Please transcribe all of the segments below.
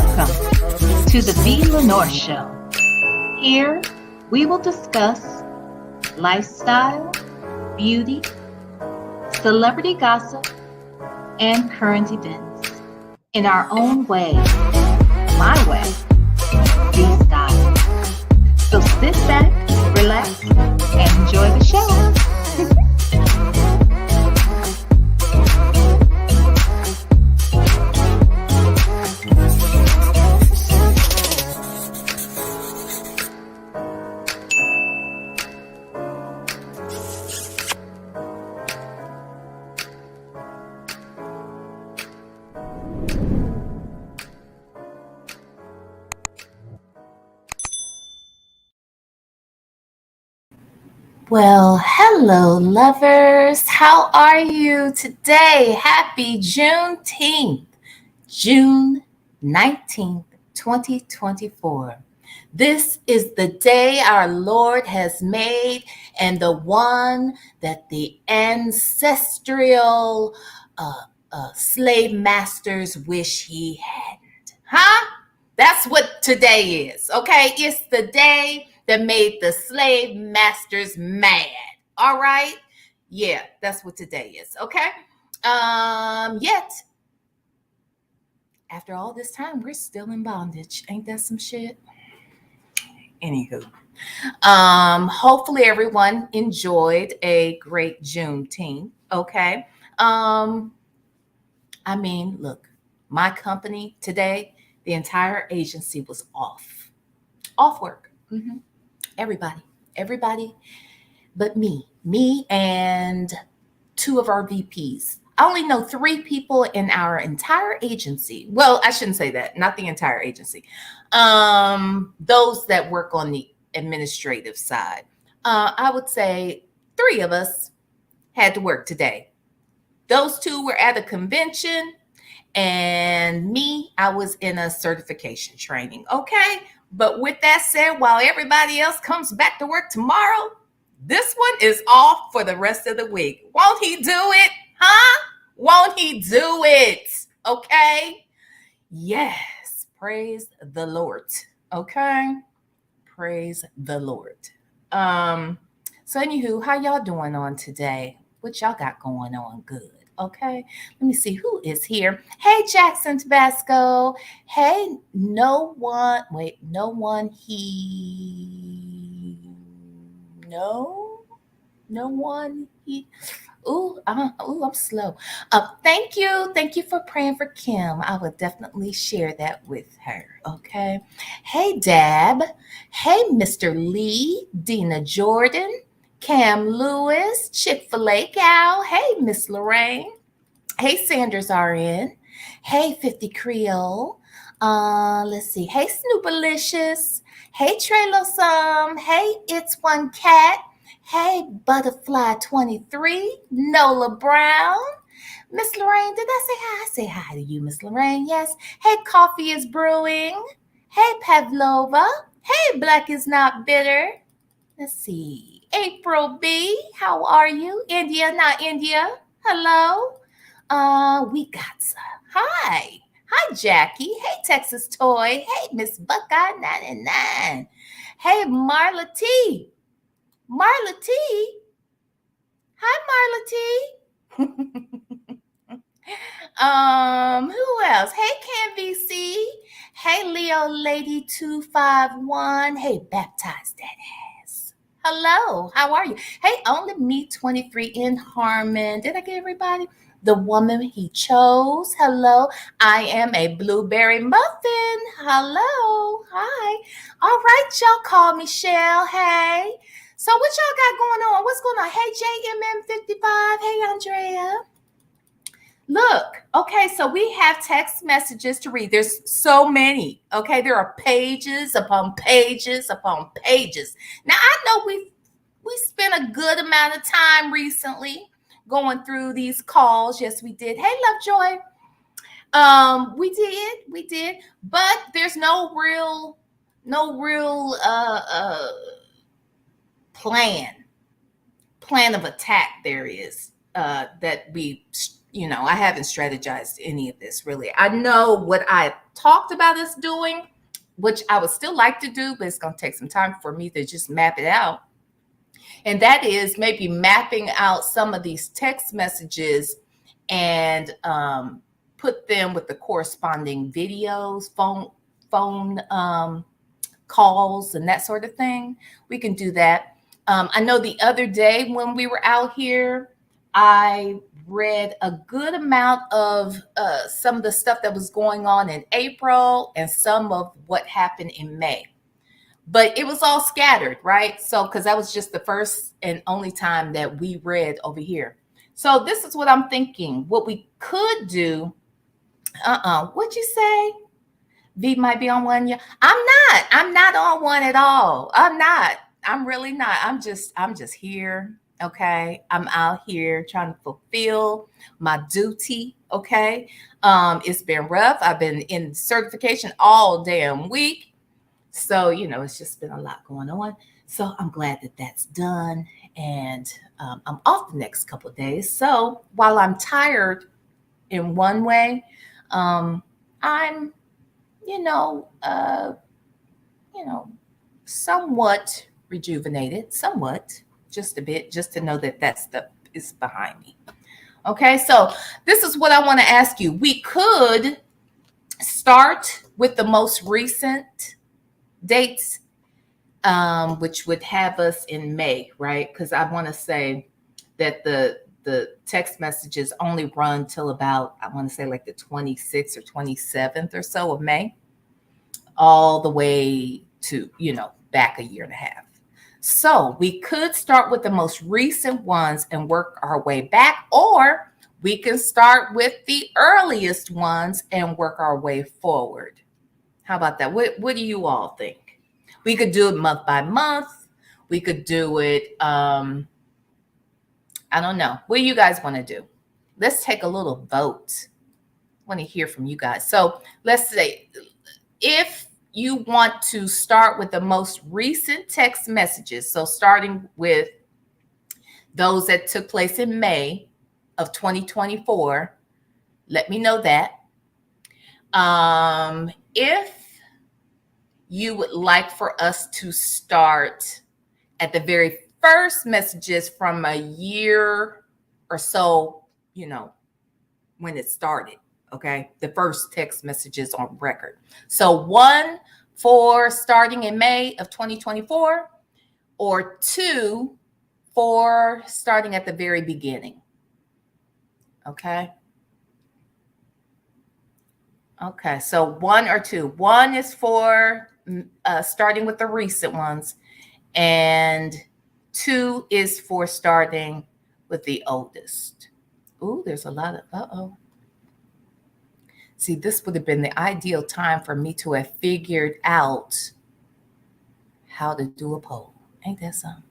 Welcome to the VLenore Show. Here we will discuss lifestyle, beauty, celebrity gossip, and current events in our own way, my way, your style. So sit back, relax, and enjoy the show. Well, hello, lovers. How are you today? Happy Juneteenth, June 19th, 2024. This is the day our Lord has made and the one that the ancestral slave masters wish he hadn't. Huh? That's what today is, okay? It's the day that made the slave masters mad. All right? Yeah, that's what today is, okay? Yet, after all this time, we're still in bondage. Ain't that some shit? Anywho. Hopefully everyone enjoyed a great Juneteenth, okay? Look, my company today, the entire agency was off work. Mm-hmm. Everybody, but me and two of our VPs. I only know 3 people in our entire agency. Well, I shouldn't say that, not the entire agency. Those that work on the administrative side. I would say 3 of us had to work today. Those 2 were at a convention, and me, I was in a certification training, okay? But with that said, while everybody else comes back to work tomorrow, this one is off for the rest of the week. Won't he do it? Huh? Won't he do it? Okay? Yes. Praise the Lord. Okay? Praise the Lord. So anywho, how y'all doing on today? What y'all got going on? Good. Okay, let me see who is here. Hey, Jackson Tabasco. Hey, no one he. Ooh, I'm slow. Thank you for praying for Kim. I would definitely share that with her. Okay. Hey, Dab. Hey, Mr. Lee, Dina Jordan, Cam Lewis, Chick-fil-A Gal. Hey, Miss Lorraine. Hey, Sanders RN. Hey, 50 Creole. Let's see. Hey, Snoopalicious. Hey, Traylosum. Hey, It's One Cat. Hey, Butterfly 23. Nola Brown. Miss Lorraine, did I say hi? I say hi to you, Miss Lorraine. Yes. Hey, Coffee is Brewing. Hey, Pavlova. Hey, Black is Not Bitter. Let's see. April B, how are you? India, not India. Hello. We got some. Hi. Hi, Jackie. Hey, Texas Toy. Hey, Miss Buckeye 99. Hey, Marla T. Marla T. Hi, Marla T. Who else? Hey, Can VC. Hey, Leo Lady 251. Hey, Baptize That Ass. Hello, how are you? Hey, Only Me 23 in Harmon. Did I get everybody? The Woman He Chose. Hello, I am a blueberry muffin. Hello, hi. All right, y'all call me Shell. Hey. So what y'all got going on? What's going on? Hey, JMM55. Hey, Andrea. Look, okay, so we have text messages to read. There's so many, okay? There are pages upon pages upon pages. Now, I know we spent a good amount of time recently going through these calls. Yes, we did. Hey, Lovejoy. We did, but there's no real plan of attack there is that we I haven't strategized any of this really. I know what I talked about us doing, which I would still like to do, but it's going to take some time for me to just map it out. And that is maybe mapping out some of these text messages and put them with the corresponding videos, phone calls, and that sort of thing. We can do that. I know the other day when we were out here, I read a good amount of some of the stuff that was going on in April and some of what happened in May. But it was all scattered, right? So, because that was just the first and only time that we read over here. So this is what I'm thinking. What we could do, what'd you say? V might be on one. Yeah, I'm not on one at all. I'm not. I'm really not. I'm just here. Okay. I'm out here trying to fulfill my duty. Okay. It's been rough. I've been in certification all damn week. So, it's just been a lot going on. So I'm glad that that's done. And I'm off the next couple of days. So while I'm tired in one way, I'm somewhat rejuvenated, somewhat, just a bit, just to know that that stuff is behind me. Okay, so this is what I want to ask you. We could start with the most recent dates, which would have us in May, right? Because I want to say that the text messages only run till about, I want to say like the 26th or 27th or so of May, all the way to, back a year and a half. So we could start with the most recent ones and work our way back, or we can start with the earliest ones and work our way forward. How about that? What do you all think? We could do it month by month. We could do it, I don't know. What do you guys want to do? Let's take a little vote. I want to hear from you guys. So let's say if you want to start with the most recent text messages, so starting with those that took place in May of 2024, let me know that. If you would like for us to start at the very first messages from a year or so, when it started, okay? The first text messages on record. So 1 for starting in May of 2024, or 2 for starting at the very beginning, okay? Okay, so 1 or 2. 1 is for starting with the recent ones, and 2 is for starting with the oldest. Ooh, there's a lot of, See, this would have been the ideal time for me to have figured out how to do a poll. Ain't that something?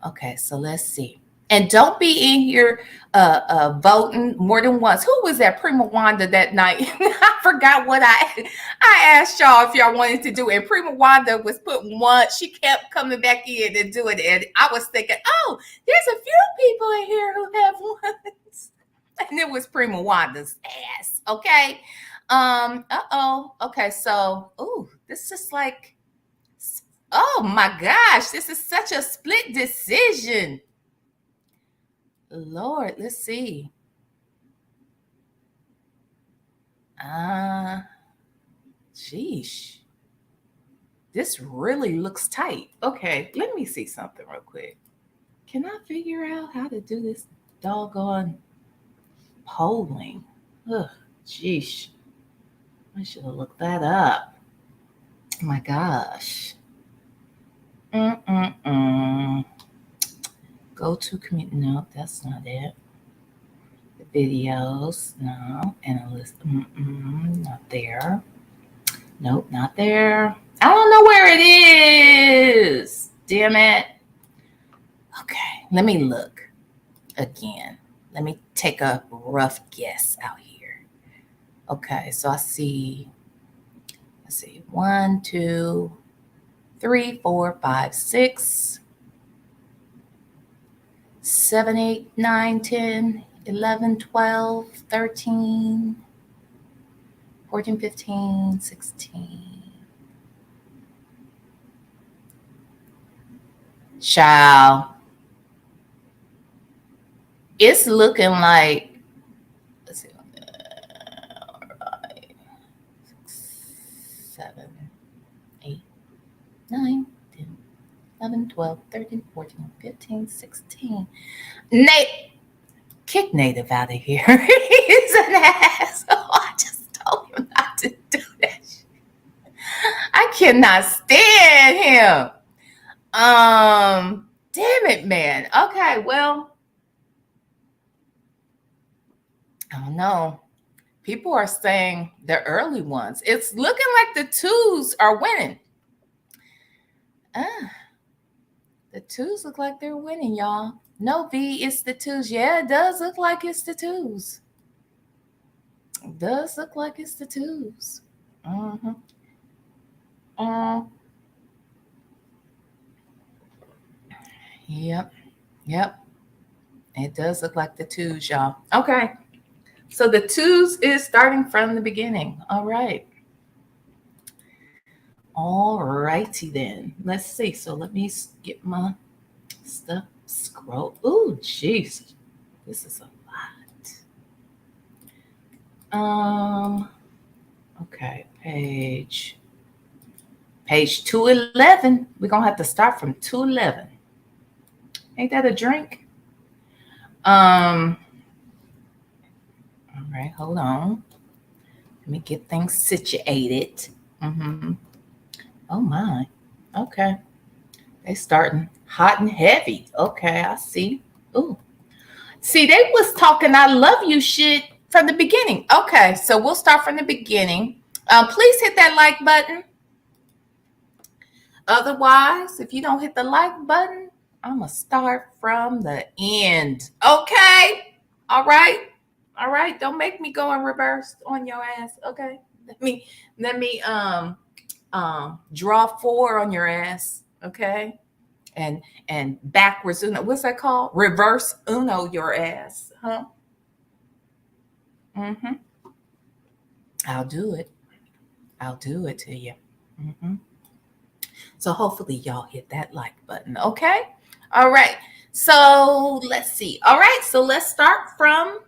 Okay, so let's see. And don't be in here voting more than once. Who was that Prima Wanda that night? I forgot what I asked y'all if y'all wanted to do it. And Prima Wanda was putting one. She kept coming back in and doing it. And I was thinking, oh, there's a few people in here who have ones. And it was Prima Wanda's ass. Okay. Okay, so this is like, oh my gosh, this is such a split decision. Lord, let's see. Sheesh. This really looks tight. Okay, let me see something real quick. Can I figure out how to do this doggone polling? Ugh, sheesh. I should have looked that up. Oh my gosh. Go to community. No, that's not it. The videos. No. Analyst. Not there. Nope, not there. I don't know where it is. Damn it. Okay, let me look again. Let me take a rough guess out here. Okay, so I see, let's see, 1, 2, 3, 4, 5, 6, 7, 8, 9, 10, 11, 12, 13, 14, 15, 16. Child, it's looking like, let's see, all right, 7, 8, 9, 10, 11, 12, 13, 14, 15, 16. Nate, kick Native out of here. He's an asshole. I just told him not to do that shit. I cannot stand him. Damn it, man. Okay, well, I don't know. People are saying the early ones. It's looking like the twos are winning. The twos look like they're winning, y'all. No, V, it's the twos. Yeah, it does look like it's the twos. It does look like it's the twos. Mm-hmm. Yep. It does look like the twos, y'all. Okay. So the twos is starting from the beginning. All right. All righty then. Let's see. So let me get my stuff. Scroll. Ooh, jeez. This is a lot. Okay. Page 211. We're going to have to start from 211. Ain't that a drink? All right, hold on. Let me get things situated. Oh my. Okay. They starting hot and heavy. Okay, I see. Ooh. See, they was talking I love you shit from the beginning. Okay, so we'll start from the beginning. Please hit that like button. Otherwise, if you don't hit the like button, I'm going to start from the end. Okay? All right? Don't make me go in reverse on your ass. Okay? Let me draw 4 on your ass. Okay? And backwards uno. What's that called? Reverse uno your ass. Huh? I'll do it. I'll do it to you. So hopefully y'all hit that like button. Okay? All right. So let's see. All right. So let's start from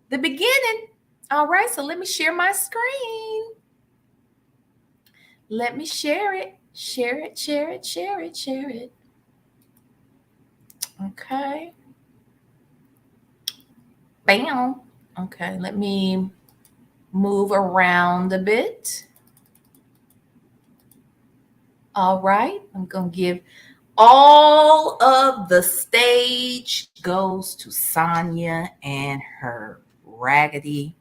the beginning. All right. So let me share my screen. Let me share it. Share it. Okay. Bam. Okay. Let me move around a bit. All right. I'm going to give all of the stage goes to Sonia and her raggedy,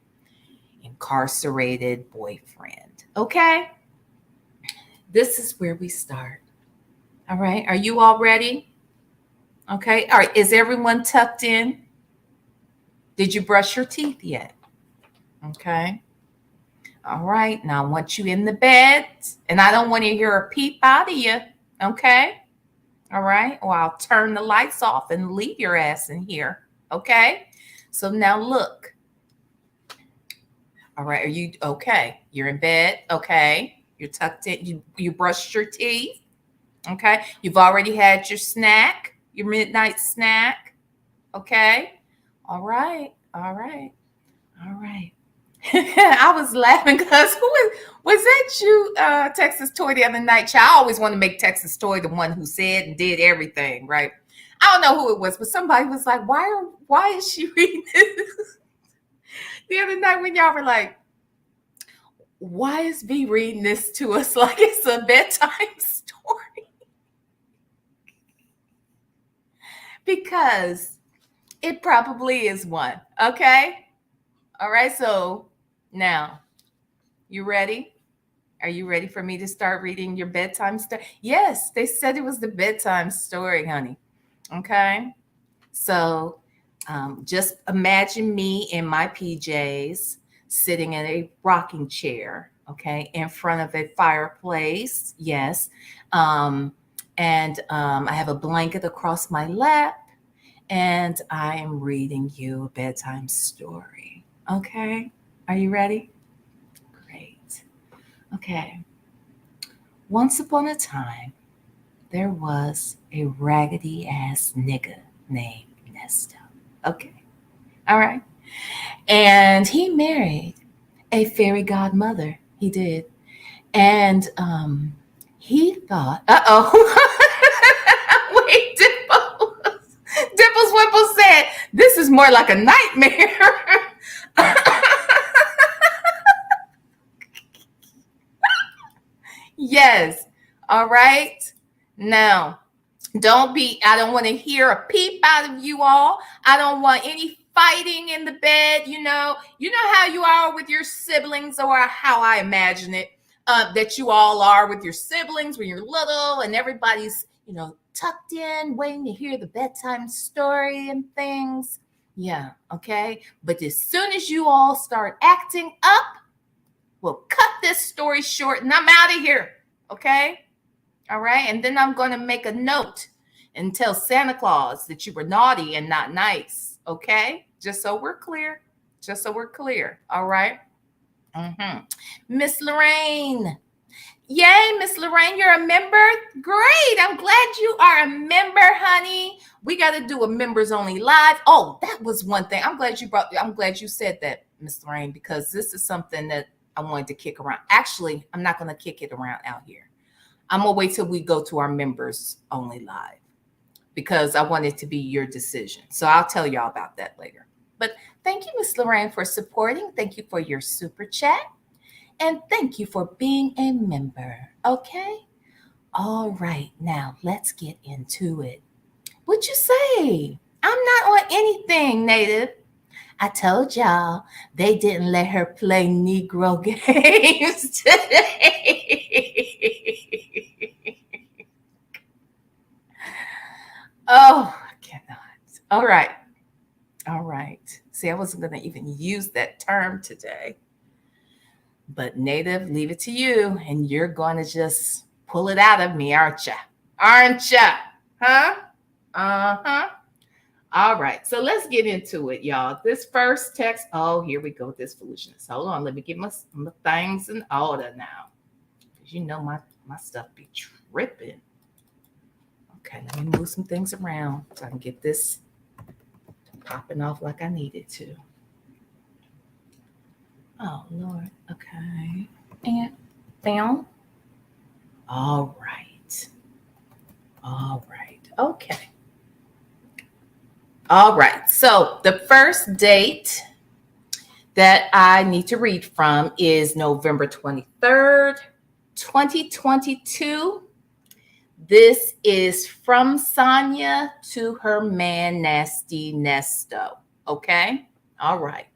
incarcerated boyfriend. Okay? This is where we start. All right. Are you all ready? Okay. All right. Is everyone tucked in? Did you brush your teeth yet? Okay. All right. Now I want you in the bed, and I don't want to hear a peep out of you. Okay. All right. Or I'll turn the lights off and leave your ass in here. Okay. So now look. All right. Are you okay? You're in bed. Okay. You're tucked in. You brushed your teeth. Okay. You've already had your snack, your midnight snack. Okay. All right. I was laughing because was that you, Texas Toy, the other night? I always want to make Texas Toy the one who said and did everything, right? I don't know who it was, but somebody was like, why is she reading this? The other night when y'all were like, why is V reading this to us like it's a bedtime story? Because it probably is one. Okay? All right, so now, you ready? Are you ready for me to start reading your bedtime story? Yes, they said it was the bedtime story, honey. Okay? So just imagine me in my PJs sitting in a rocking chair, okay, in front of a fireplace. Yes. And I have a blanket across my lap. and I am reading you a bedtime story. Okay? Are you ready? Great. Okay. Once upon a time, there was a raggedy ass nigga named Nesto. Okay. All right. And he married a fairy godmother. He did. And he thought, wait, Dimples Wimple said, this is more like a nightmare. Yes. All right. Now, I don't want to hear a peep out of you all. I don't want any fighting in the bed. You know how you are with your siblings, or how I imagine it, that you all are with your siblings when you're little and everybody's, tucked in, waiting to hear the bedtime story and things. Yeah. Okay. But as soon as you all start acting up, we'll cut this story short and I'm out of here. Okay. All right. And then I'm going to make a note and tell Santa Claus that you were naughty and not nice. Okay. Just so we're clear. All right. Miss Lorraine. Yay, Miss Lorraine, you're a member? Great. I'm glad you are a member, honey. We got to do a members only live. Oh, that was one thing. I'm glad you said that, Miss Lorraine, because this is something that I wanted to kick around. Actually, I'm not going to kick it around out here. I'm going to wait till we go to our members only live, because I want it to be your decision. So I'll tell y'all about that later. But thank you, Miss Lorraine, for supporting. Thank you for your super chat. And thank you for being a member. Okay? All right. Now let's get into it. What'd you say? I'm not on anything, Native. I told y'all they didn't let her play Negro games today. Oh, I cannot. All right. See, I wasn't going to even use that term today. But Native, leave it to you. And you're going to just pull it out of me, aren't you? Huh? Uh-huh. All right. So let's get into it, y'all. This first text. Oh, here we go with this foolishness. Hold on. Let me get my things in order now. Because my stuff be tripping. Okay, let me move some things around so I can get this popping off like I need it to. Oh, Lord. Okay. And down. All right. Okay. All right. So the first date that I need to read from is November 23rd, 2022. This is from Sonia to her man, Nasty Nesto. Okay? All right.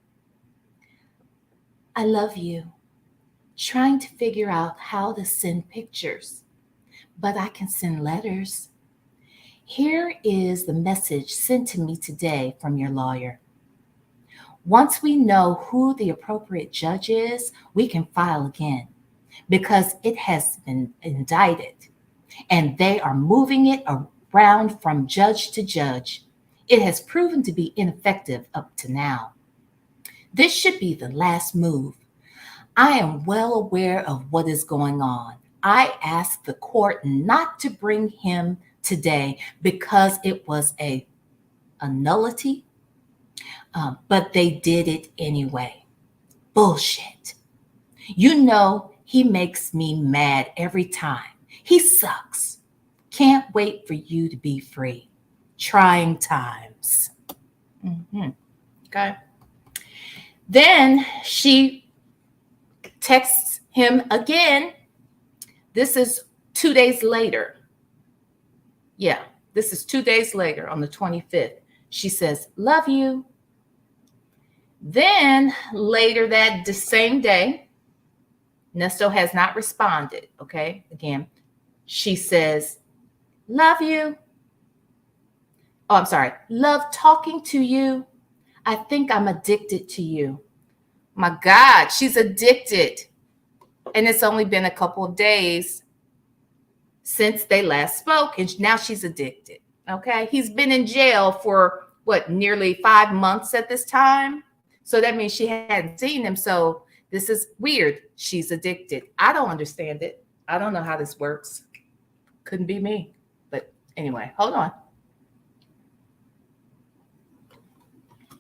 I love you. Trying to figure out how to send pictures, but I can send letters. Here is the message sent to me today from your lawyer. Once we know who the appropriate judge is, we can file again because it has been indicted and they are moving it around from judge to judge. It has proven to be ineffective up to now. This should be the last move. I am well aware of what is going on. I asked the court not to bring him today because it was a nullity, but they did it anyway. Bullshit. He makes me mad every time. He sucks. Can't wait for you to be free. Trying times. Okay. Then she texts him again. This is 2 days later. Yeah, this is 2 days later on the 25th. She says, love you. Then later the same day, Nesto has not responded. Okay. Again, she says, love you. Oh, I'm sorry. Love talking to you. I think I'm addicted to you. My God, she's addicted. And it's only been a couple of days since they last spoke, and now she's addicted. Okay. He's been in jail for what, nearly 5 months at this time. So that means she hadn't seen him. So this is weird. She's addicted. I don't understand it. I don't know how this works. Couldn't be me. But anyway, hold on.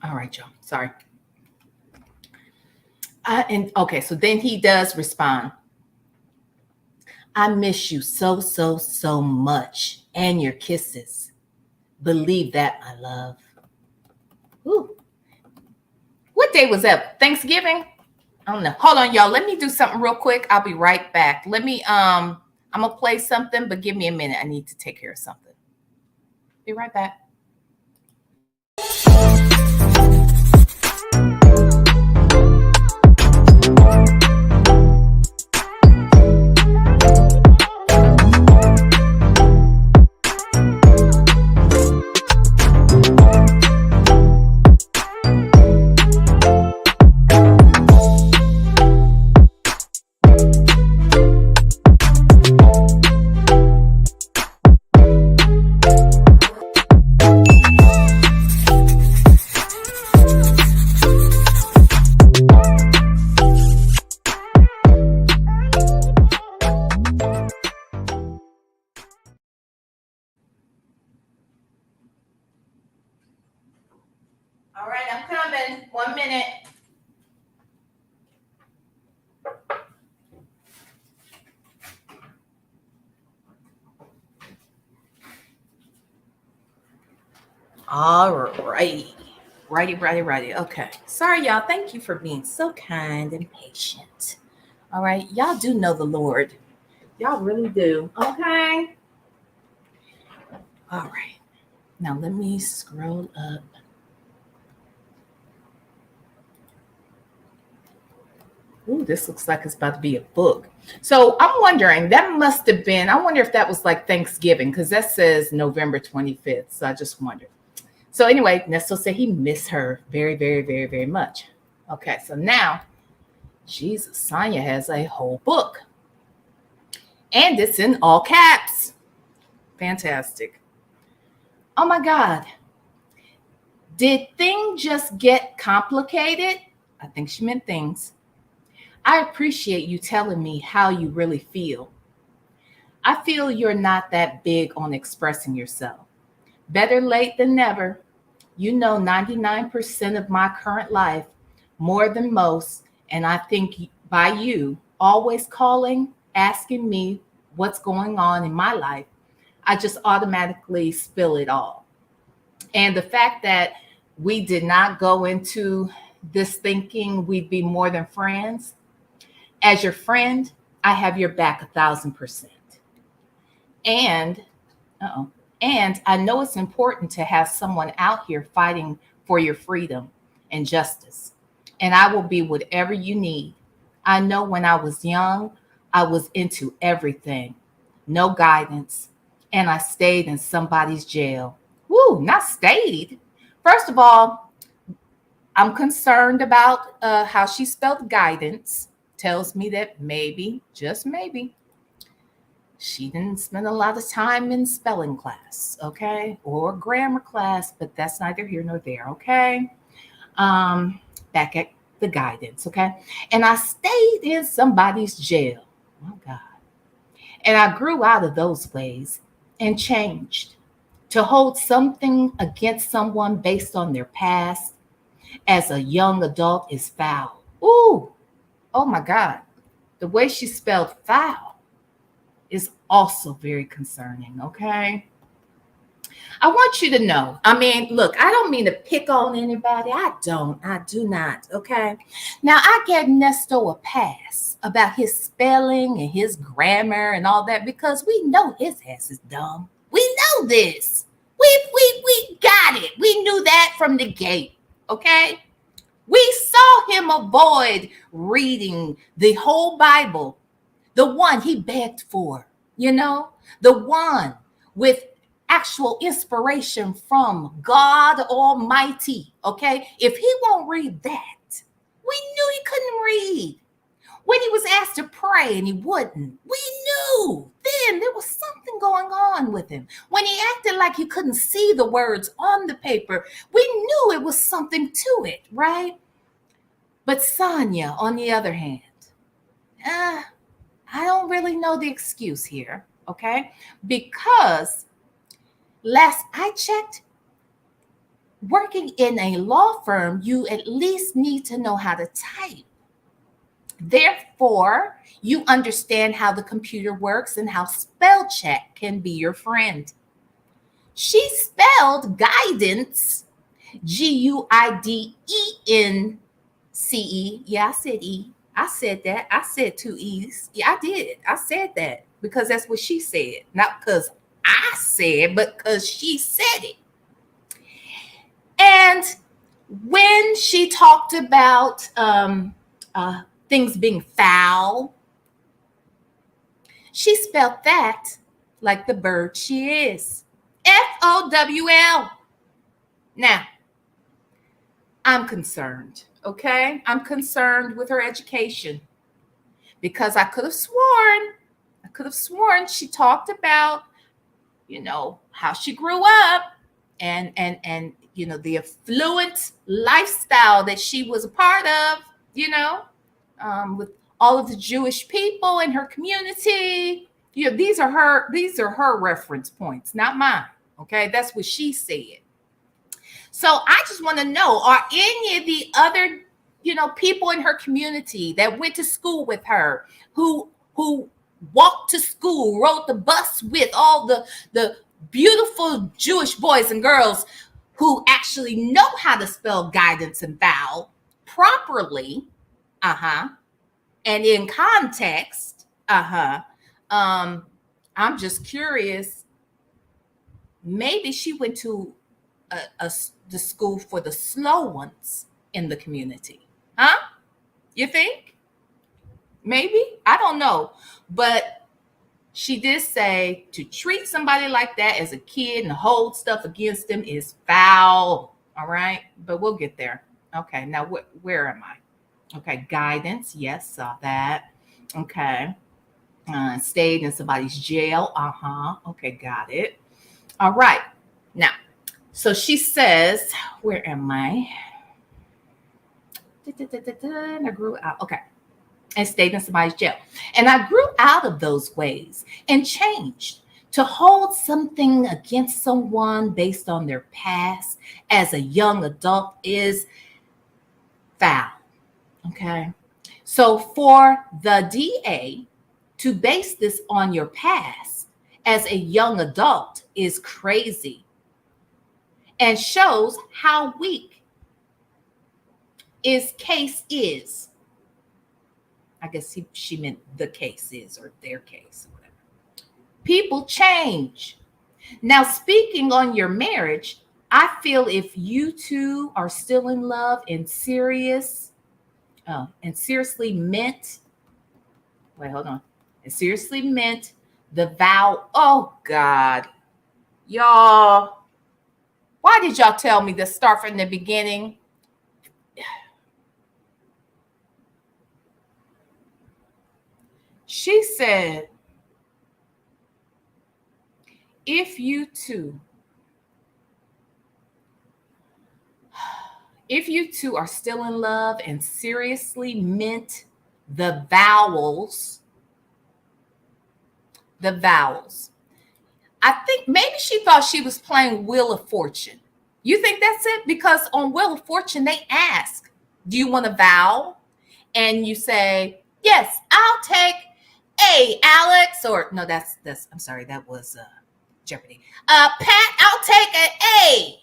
All right, Joe. Sorry. And okay, so then he does respond. I miss you so, so, so much. And your kisses. Believe that, my love. Ooh. What day was that? Thanksgiving? I don't know. Hold on, y'all. Let me do something real quick. I'll be right back. Let me, I'm going to play something, but give me a minute. I need to take care of something. Be right back. All right, I'm coming. 1 minute. All righty. Righty. Okay. Sorry, y'all. Thank you for being so kind and patient. All right. Y'all do know the Lord. Y'all really do. Okay. All right. Now let me scroll up. Ooh, this looks like it's about to be a book. So I'm wondering, that must have been, I wonder if that was like Thanksgiving, because that says November 25th. So I just wondered. So anyway, Nesto said he missed her very, very, very, very much. Okay, so now, Jesus, Sonya has a whole book. And it's in all caps. Fantastic. Oh my God. Did things just get complicated? I think she meant things. I appreciate you telling me how you really feel. I feel you're not that big on expressing yourself. Better late than never. You know 99% of my current life, more than most, and I think by you always calling, asking me what's going on in my life, I just automatically spill it all. And the fact that we did not go into this thinking we'd be more than friends, as your friend, I have your back 1,000%. And I know it's important to have someone out here fighting for your freedom and justice. And I will be whatever you need. I know when I was young, I was into everything, no guidance, and I stayed in somebody's jail. Woo, not stayed. First of all, I'm concerned about how she spelled guidance. Tells me that maybe, just maybe, she didn't spend a lot of time in spelling class, okay, or grammar class, but that's neither here nor there, okay. Back at the guidance, okay. And I stayed in somebody's jail. Oh God. And I grew out of those ways and changed. To hold something against someone based on their past as a young adult is foul. Ooh. Oh my God, the way she spelled foul is also very concerning, okay? I want you to know, I mean, look, I don't mean to pick on anybody. I do not, okay? Now, I gave Nesto a pass about his spelling and his grammar and all that because we know his ass is dumb. We know this. We got it. We knew that from the gate, okay? We saw him avoid reading the whole Bible, the one he begged for, the one with actual inspiration from God Almighty, okay? If he won't read that, we knew he couldn't read. When he was asked to pray and he wouldn't, we knew then there was something something going on with him. When he acted like he couldn't see the words on the paper, we knew it was something to it, right? But Sonya, on the other hand, I don't really know the excuse here, okay? Because last I checked, working in a law firm, you at least need to know how to type. Therefore, you understand how the computer works and how spell check can be your friend. She spelled guidance, Guidence. Yeah, I said E. I said that. I said 2 E's. Yeah, I did. I said that because that's what she said. Not because I said, but because she said it. And when she talked about things being foul, she spelled that like the bird she is. Fowl. Now, I'm concerned, okay? I'm concerned with her education because I could have sworn she talked about, how she grew up and the affluent lifestyle that she was a part of, with all of the Jewish people in her community. These are her reference points, not mine. Okay, that's what she said. So I just want to know, are any of the other, people in her community that went to school with her, who walked to school, rode the bus with all the beautiful Jewish boys and girls who actually know how to spell guidance and vowel properly, and in context, I'm just curious. Maybe she went to the school for the slow ones in the community, huh? You think? Maybe, I don't know, but she did say to treat somebody like that as a kid and hold stuff against them is foul. All right, but we'll get there. Okay, now where am I? Okay, guidance. Yes, saw that. Okay, stayed in somebody's jail. Okay, got it. All right, now, so she says, where am I? And I grew out. Okay. And stayed in somebody's jail. And I grew out of those ways and changed. To hold something against someone based on their past as a young adult is foul. Okay. So for the DA to base this on your past as a young adult is crazy and shows how weak his case is. I guess she meant the case is, or their case, or whatever. People change. Now, speaking on your marriage, I feel if you two are still in love and seriously meant, and seriously meant the vow. Oh God, y'all, why did y'all tell me to start from the beginning? She said, if you two are still in love and seriously meant the vowels, I think maybe she thought she was playing Wheel of Fortune. You think that's it? Because on Wheel of Fortune, they ask, do you want a vowel? And you say, yes, I'll take A, Alex, or no, that's I'm sorry, that was Jeopardy. Pat, I'll take an A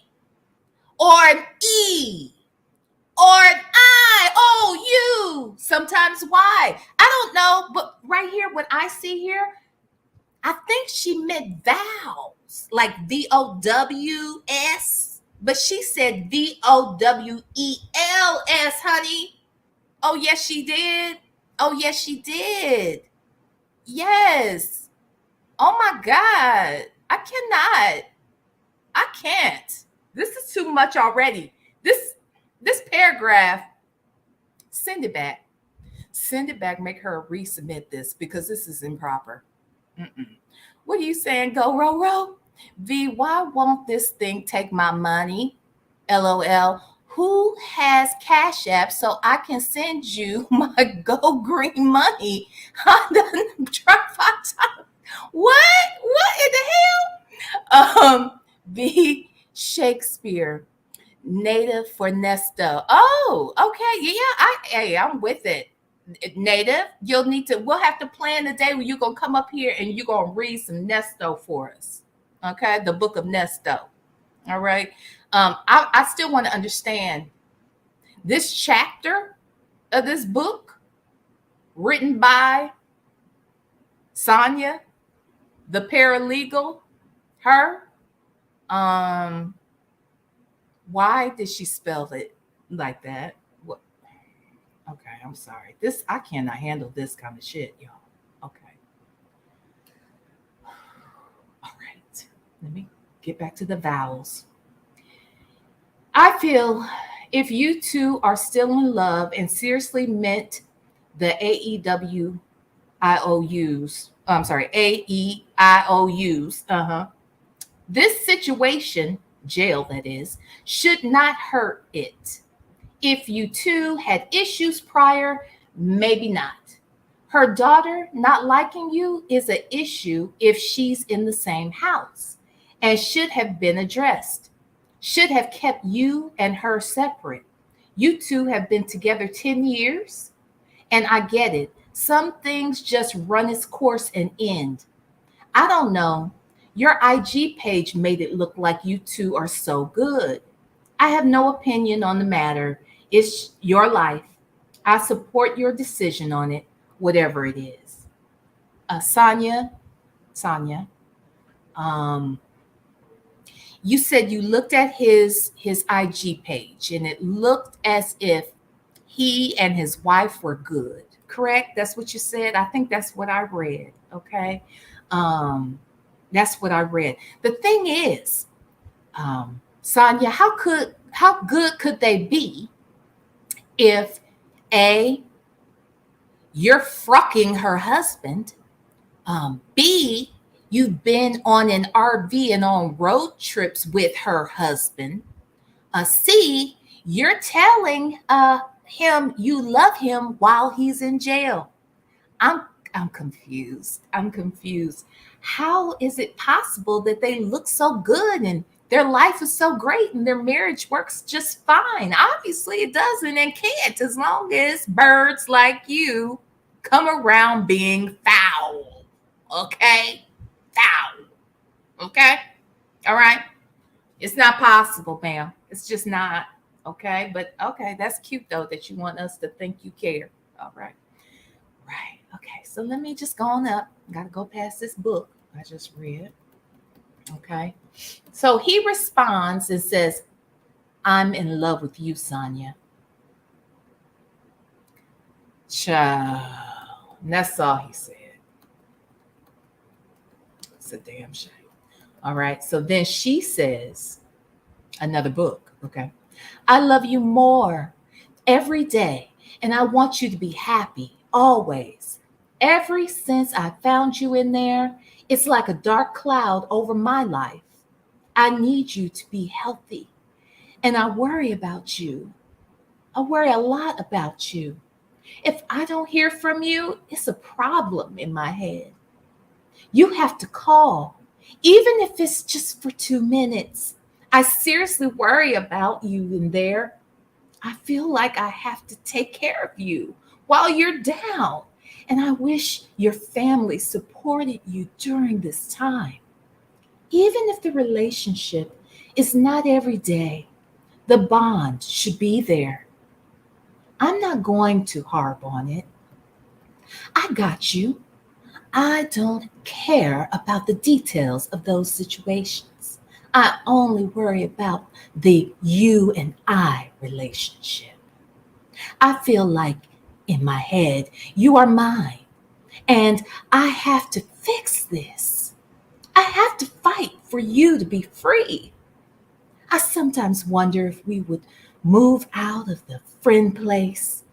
or an E or an I, O, U, sometimes Y. I don't know, but right here, what I see here, I think she meant vowels, like VOWS, but she said VOWELS, honey. Oh, yes, she did. Oh, yes, she did. Yes. Oh my God. I can't. This is too much already. This paragraph, send it back. Send it back. Make her resubmit this because this is improper. Mm-mm. What are you saying? Go row row. V, why won't this thing take my money? LOL. Who has Cash App so I can send you my Go Green money? I done tried 5 times. What? What in the hell? V Shakespeare. Native for Nesto. Oh, okay. Yeah, I'm with it. Native, we'll have to plan the day where you're gonna come up here and you're gonna read some Nesto for us. Okay, the book of Nesto. All right. I still want to understand this chapter of this book written by Sonia, the paralegal, her. Um, why did she spell it like that? What? Okay, I'm sorry. I cannot handle this kind of shit, y'all. Okay. All right. Let me get back to the vowels. I feel if you two are still in love and seriously meant the AEIOUs, this situation, jail that is, should not hurt it. If you two had issues prior, maybe not. Her daughter not liking you is an issue if she's in the same house and should have been addressed. Should have kept you and her separate. You two have been together 10 years, and I get it. Some things just run its course and end. I don't know. Your IG page made it look like you two are so good. I have no opinion on the matter. It's your life. I support your decision on it, whatever it is. Sonia, um, you said you looked at his IG page and it looked as if he and his wife were good. Correct? That's what you said. I think that's what I read. Okay. That's what I read. The thing is, Sonia, how good could they be if A, you're fucking her husband, B, you've been on an RV and on road trips with her husband, C, you're telling him you love him while he's in jail. I'm confused. I'm confused. How is it possible that they look so good and their life is so great and their marriage works just fine? Obviously, it doesn't and can't as long as birds like you come around being foul. Okay? Foul. Okay? All right? It's not possible, ma'am. It's just not. Okay? But okay, that's cute though that you want us to think you care. All right. Right. Okay. So let me just go on up. Got to go past this book I just read. Okay. So he responds and says, I'm in love with you, Sonia. Child. And that's all he said. It's a damn shame. All right. So then she says, another book. Okay. I love you more every day. And I want you to be happy always. Ever since I found you in there, it's like a dark cloud over my life. I need you to be healthy. And I worry about you. I worry a lot about you. If I don't hear from you, it's a problem in my head. You have to call, even if it's just for 2 minutes. I seriously worry about you in there. I feel like I have to take care of you while you're down. And I wish your family supported you during this time. Even if the relationship is not every day, the bond should be there. I'm not going to harp on it. I got you. I don't care about the details of those situations. I only worry about the you and I relationship. I feel like in my head, you are mine, and I have to fix this. I have to fight for you to be free. I sometimes wonder if we would move out of the friend place.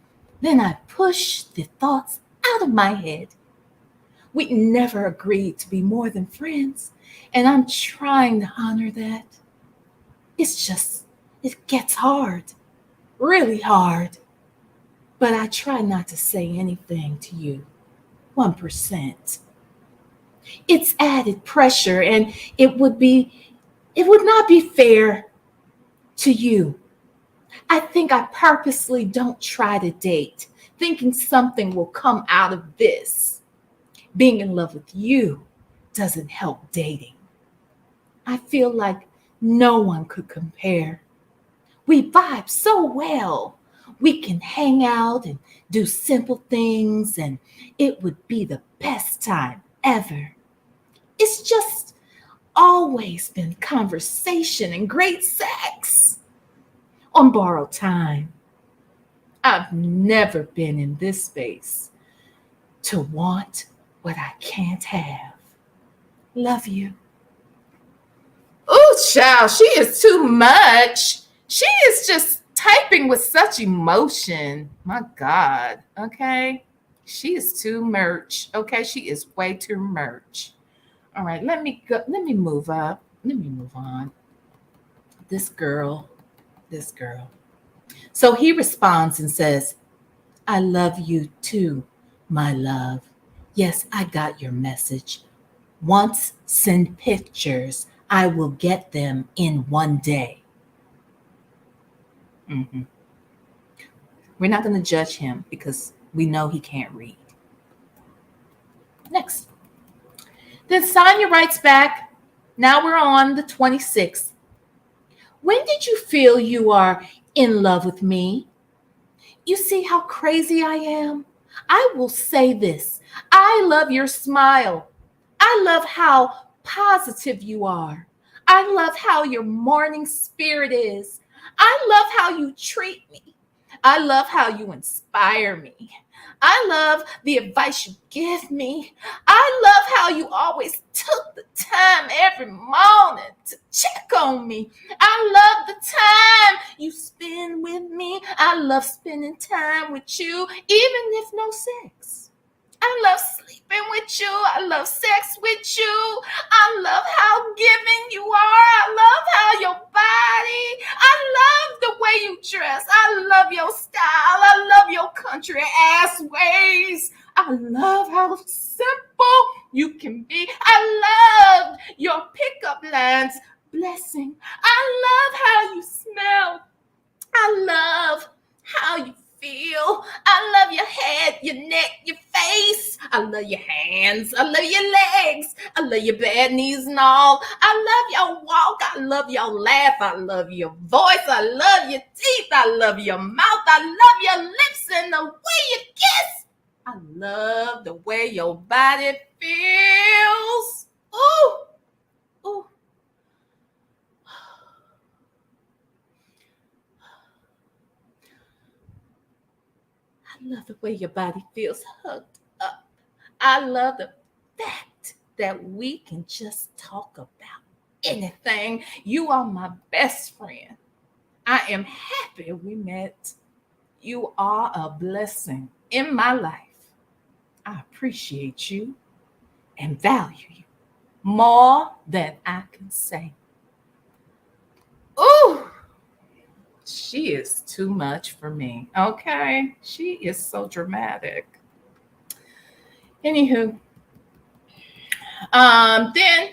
Then I push the thoughts out of my head. We never agreed to be more than friends, and I'm trying to honor that. It's just, it gets hard, really hard. But I try not to say anything to you. 1%. It's added pressure, and it would not be fair to you. I think I purposely don't try to date, thinking something will come out of this. Being in love with you doesn't help dating. I feel like no one could compare. We vibe so well. We can hang out and do simple things, and it would be the best time ever. It's just always been conversation and great sex on borrowed time. I've never been in this space to want what I can't have. Love you. Oh, child, she is too much. She is just typing with such emotion. My God. Okay. She is too merch. Okay. She is way too merch. All right. Let me go. Let me move up. Let me move on. This girl. So he responds and says, I love you too, my love. Yes, I got your message. Once send pictures. I will get them in one day. Mm-hmm. We're not going to judge him because we know he can't read. Next. Then Sonia writes back, now we're on the 26th. When did you feel you are in love with me? You see how crazy I am? I will say this. I love your smile. I love how positive you are. I love how your morning spirit is. I love how you treat me. I love how you inspire me. I love the advice you give me. I love how you always took the time every morning to check on me. I love the time you spend with me. I love spending time with you, even if no sex. I love sleeping with you. I love sex with you. I love how giving you are. I love how your body. I love the way you dress. I love your style. I love your country ass ways. I love how simple you can be. I love your pickup lines. Blessing. I love how you smell. I love how you feel. I love your head, your neck, your face. I love your hands. I love your legs. I love your bad knees and all. I love your walk. I love your laugh. I love your voice. I love your teeth. I love your mouth. I love your lips and the way you kiss. I love the way your body feels. Ooh, ooh. I love the way your body feels hooked up. I love the fact that we can just talk about anything. You are my best friend. I am happy we met. You are a blessing in my life. I appreciate you and value you more than I can say. Ooh, she is too much for me. Okay, she is so dramatic. Anywho, then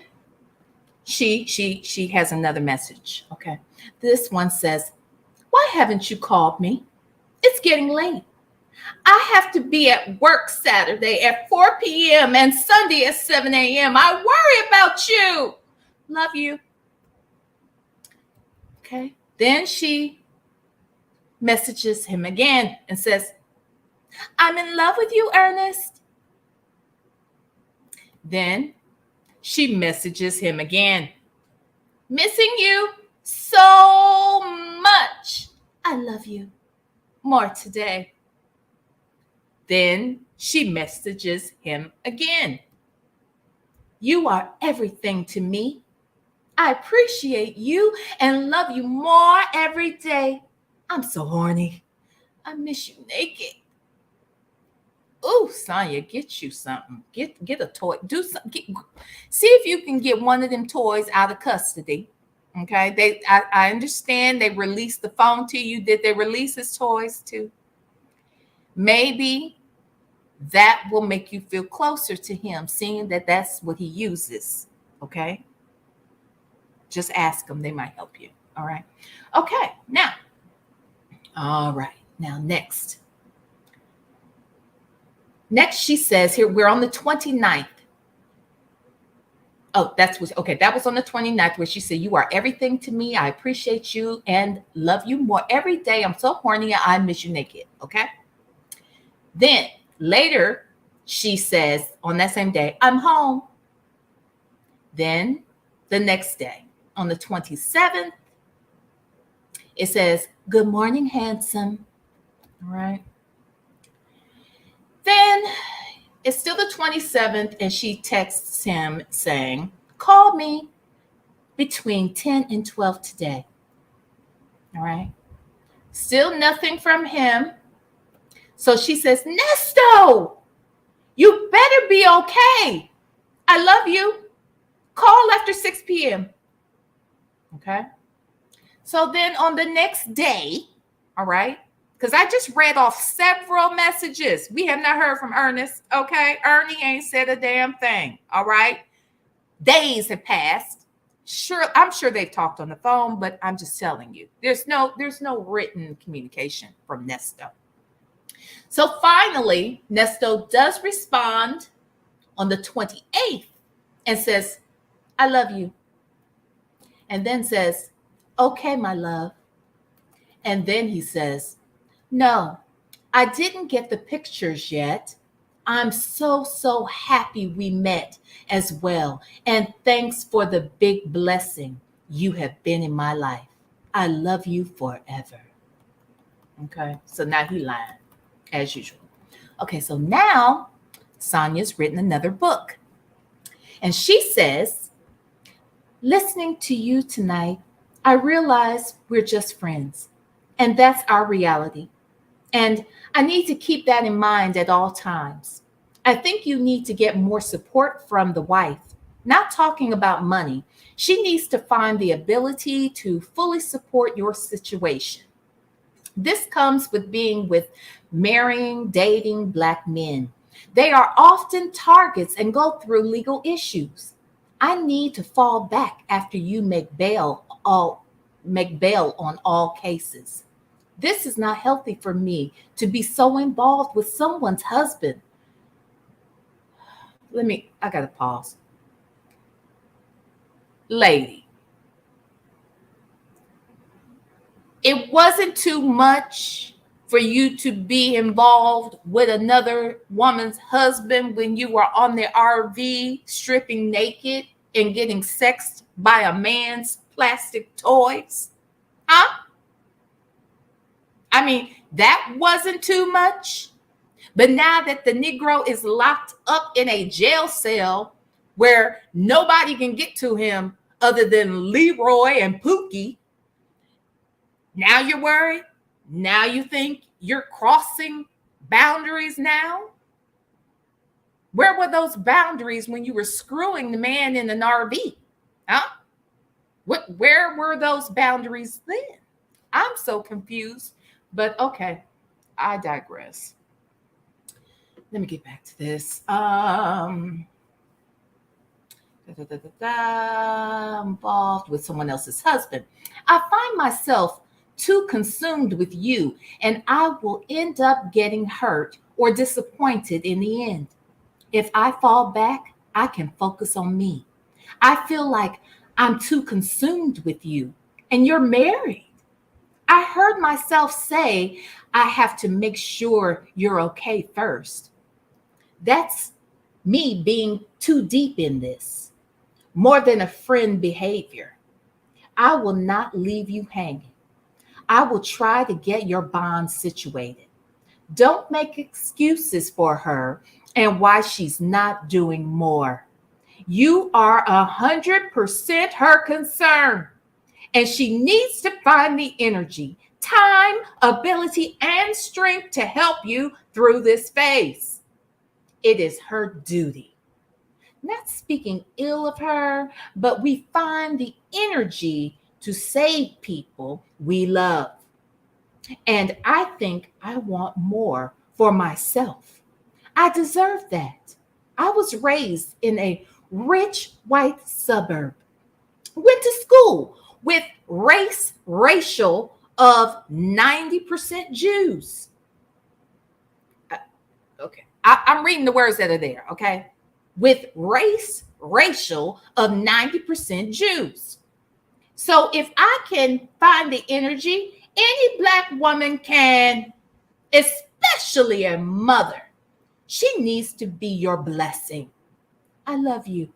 she has another message. Okay, this one says, "Why haven't you called me? It's getting late. I have to be at work Saturday at 4 p.m. and Sunday at 7 a.m. I worry about you. Love you." Okay. Then she messages him again and says, "I'm in love with you, Ernest." Then she messages him again, "Missing you so much. I love you more today." Then she messages him again, "You are everything to me. I appreciate you and love you more every day. I'm so horny. I miss you naked." Ooh, Sonya, get you something. Get a toy. Do something. See if you can get one of them toys out of custody. Okay. I understand they released the phone to you. Did they release his toys too? Maybe that will make you feel closer to him, seeing that that's what he uses. Okay. Just ask them. They might help you. All right. Okay. Now. All right. Now, next. Next, she says here, we're on the 29th. Oh, that was on the 29th where she said, you are everything to me. I appreciate you and love you more every day. I'm so horny. I miss you naked. Okay. Then later, she says on that same day, I'm home. Then the next day on the 27th, it says, good morning, handsome. All right. Then it's still the 27th, and she texts him saying, call me between 10 and 12 today. All right. Still nothing from him. So she says, Nesto, you better be okay. I love you. Call after 6 p.m. Okay. So then on the next day, all right, because I just read off several messages. We have not heard from Ernest. Okay. Ernie ain't said a damn thing. All right. Days have passed. Sure, I'm sure they've talked on the phone, but I'm just telling you, there's no written communication from Nesto. So finally, Nesto does respond on the 28th and says, I love you. And then says, okay, my love. And then he says, no, I didn't get the pictures yet. I'm so happy we met as well. And thanks for the big blessing you have been in my life. I love you forever. Okay, so now he lied, as usual. Okay, so now Sonya's written another book. And she says, listening to you tonight, I realize we're just friends. And that's our reality. And I need to keep that in mind at all times. I think you need to get more support from the wife. Not talking about money. She needs to find the ability to fully support your situation. This comes with being with marrying, dating Black men. They are often targets and go through legal issues. I need to fall back after you make bail on all cases. This is not healthy for me to be so involved with someone's husband. I gotta pause. Lady, it wasn't too much for you to be involved with another woman's husband when you were on the RV stripping naked and getting sexed by a man's plastic toys? Huh? I mean, that wasn't too much. But now that the Negro is locked up in a jail cell where nobody can get to him other than Leroy and Pookie, now you're worried? Now you think you're crossing boundaries now? Where were those boundaries when you were screwing the man in an RV? Huh? Where were those boundaries then? I'm so confused, but okay, I digress. Let me get back to this. Involved with someone else's husband. I find myself too consumed with you, and I will end up getting hurt or disappointed in the end. If I fall back, I can focus on me. I feel like I'm too consumed with you, and you're married. I heard myself say I have to make sure you're okay first. That's me being too deep in this, more than a friend behavior. I will not leave you hanging. I will try to get your bond situated. Don't make excuses for her and why she's not doing more. You are 100% her concern, and she needs to find the energy, time, ability, and strength to help you through this phase. It is her duty. Not speaking ill of her, but we find the energy to save people we love. And I think I want more for myself. I deserve that. I was raised in a rich white suburb, went to school with racial of 90% Jews. Okay. I'm reading the words that are there, okay? With racial of 90% Jews. So if I can find the energy, any Black woman can, especially a mother. She needs to be your blessing. I love you.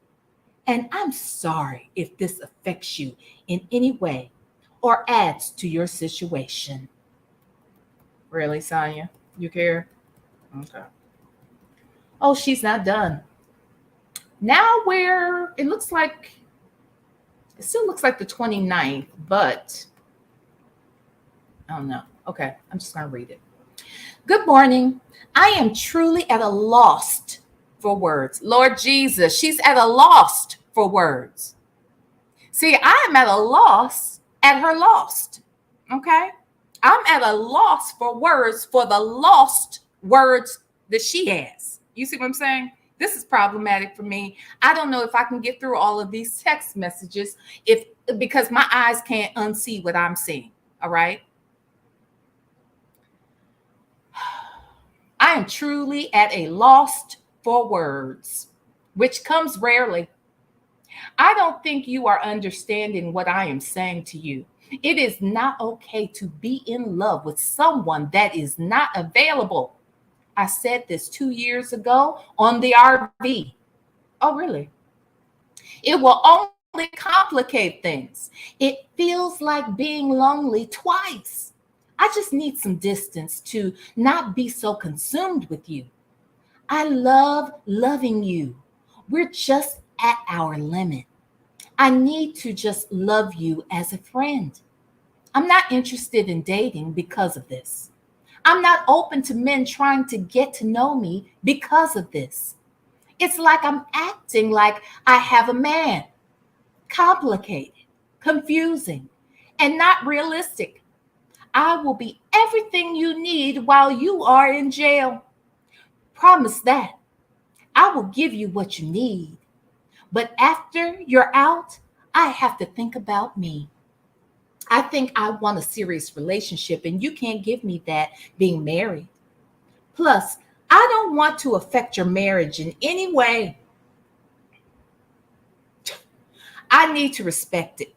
And I'm sorry if this affects you in any way or adds to your situation. Really, Sonia? You care? Okay. Oh, she's not done. Now it still looks like the 29th, but I don't know. Okay, I'm just going to read it. Good morning. I am truly at a loss for words. Lord Jesus, she's at a loss for words. See, I am at a loss at her lost. Okay? I'm at a loss for words for the lost words that she has. You see what I'm saying? This is problematic for me. I don't know if I can get through all of these text messages because my eyes can't unsee what I'm seeing. All right? I am truly at a loss for words, which comes rarely. I don't think you are understanding what I am saying to you. It is not okay to be in love with someone that is not available. I said this 2 years ago on the RV. Oh, really? It will only complicate things. It feels like being lonely twice. I just need some distance to not be so consumed with you. I love loving you. We're just at our limit. I need to just love you as a friend. I'm not interested in dating because of this. I'm not open to men trying to get to know me because of this. It's like I'm acting like I have a man. Complicated, confusing, and not realistic. I will be everything you need while you are in jail. Promise that. I will give you what you need. But after you're out, I have to think about me. I think I want a serious relationship, and you can't give me that being married. Plus, I don't want to affect your marriage in any way. I need to respect it.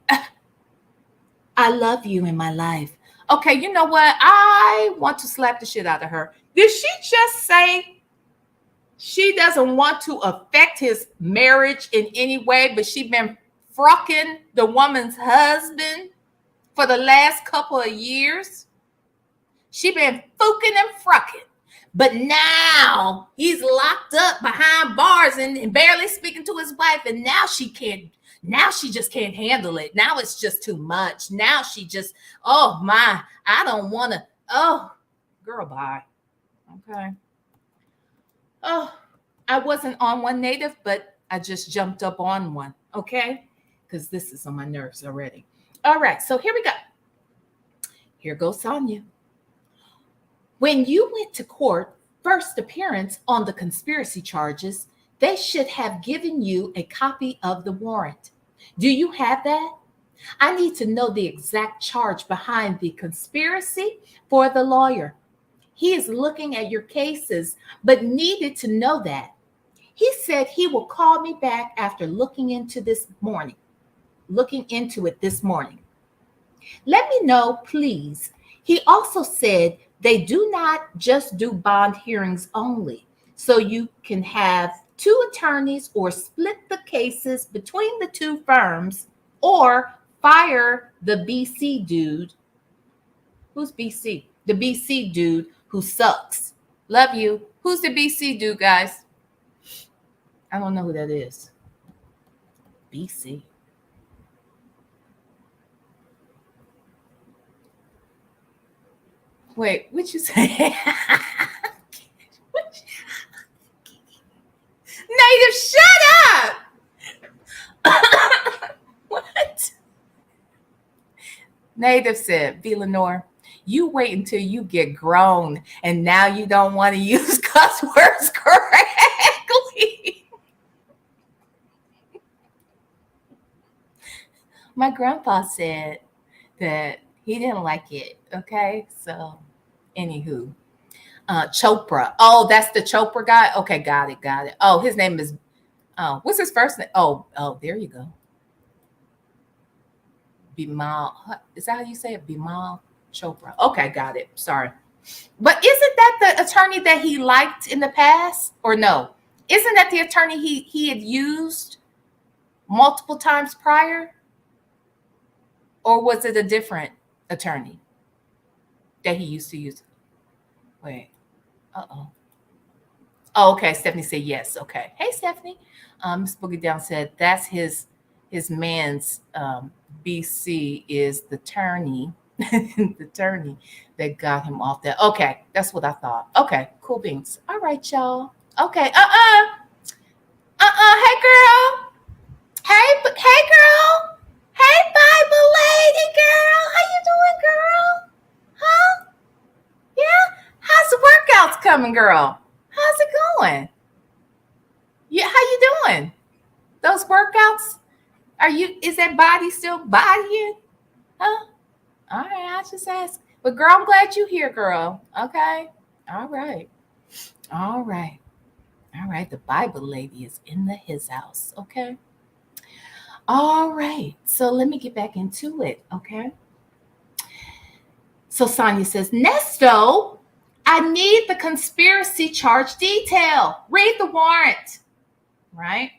I love you in my life. Okay, you know what? I want to slap the shit out of her. Did she just say she doesn't want to affect his marriage in any way, but she been frucking the woman's husband for the last couple of years? She been fucking and frucking. But now he's locked up behind bars and barely speaking to his wife. And now she just can't handle it. Now it's just too much. Now she just, oh my, I don't want to, oh, girl, bye. Okay. Oh, I wasn't on one native, but I just jumped up on one. Okay. Because this is on my nerves already. All right. So here we go. Here goes Sonia. When you went to court, first appearance on the conspiracy charges, they should have given you a copy of the warrant. Do you have that? I need to know the exact charge behind the conspiracy for the lawyer. He is looking at your cases, but needed to know that. He said he will call me back after looking into it this morning. Let me know, please. He also said they do not just do bond hearings only, so you can have two attorneys or split the cases between the two firms or fire the BC dude. Who's BC? The BC dude who sucks. Love you. Who's the BC dude, guys? I don't know who that is. BC. Wait, what you say? Native said, VLenore, you wait until you get grown and now you don't want to use cuss words correctly. My grandpa said that he didn't like it. Okay. So, anywho, Chopra. Oh, that's the Chopra guy. Okay. Got it. Got it. Oh, his name is, what's his first name? Oh, there you go. Bimal. Is that how you say it? Bimal Chopra. Okay. Got it. Sorry. But isn't that the attorney that he liked in the past? Or no? Isn't that the attorney he had used multiple times prior? Or was it a different attorney that he used to use? Wait. Uh-oh. Oh, okay. Stephanie said yes. Okay. Hey, Stephanie. Miss Boogie Down said that's his man's BC is the attorney, the attorney that got him off that. Okay, that's what I thought. Okay, cool beans. All right, y'all. Okay. Hey, girl. Hey, girl. Hey, Bible lady, girl. How you doing, girl? Huh? Yeah. How's the workouts coming, girl? How's it going? Yeah. How you doing? Those workouts? Is that body still bodying? Huh? All right, I just ask. But girl, I'm glad you're here, girl. Okay. All right. All right. All right. The Bible lady is in his house. Okay. All right. So let me get back into it. Okay. So Sonia says, Nesto, I need the conspiracy charge detail. Read the warrant. Right?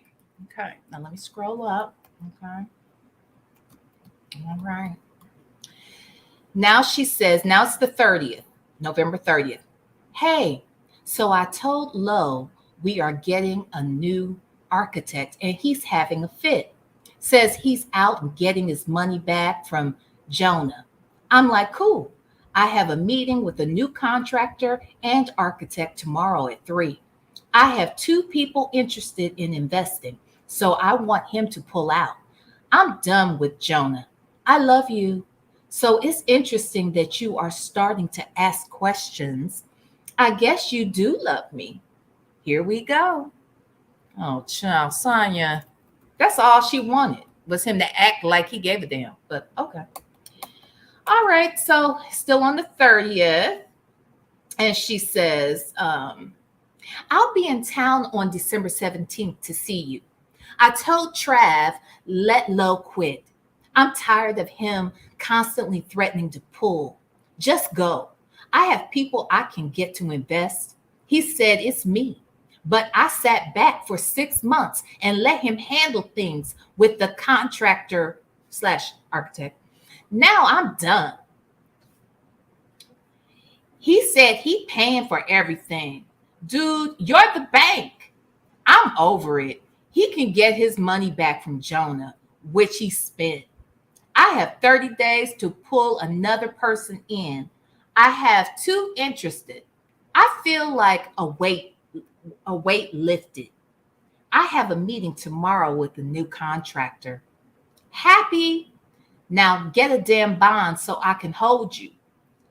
Okay. Now let me scroll up. Okay. All right. Now she says, now it's the 30th, November 30th. Hey, so I told Lo we are getting a new architect and he's having a fit. Says he's out and getting his money back from Jonah. I'm like, cool. I have a meeting with a new contractor and architect tomorrow at 3. I have 2 people interested in investing, so I want him to pull out. I'm done with Jonah. I love you. So it's interesting that you are starting to ask questions. I guess you do love me. Here we go. Oh, child, Sonia. That's all she wanted was him to act like he gave a damn. But okay. All right. So still on the 30th. And she says, I'll be in town on December 17th to see you. I told Trav, let Lo quit. I'm tired of him constantly threatening to pull. Just go. I have people I can get to invest. He said it's me. But I sat back for 6 months and let him handle things with the contractor / architect. Now I'm done. He said he paying for everything. Dude, you're the bank. I'm over it. He can get his money back from Jonah, which he spent. I have 30 days to pull another person in. I have 2 interested. I feel like a weight lifted. I have a meeting tomorrow with the new contractor. Happy. Now get a damn bond so I can hold you.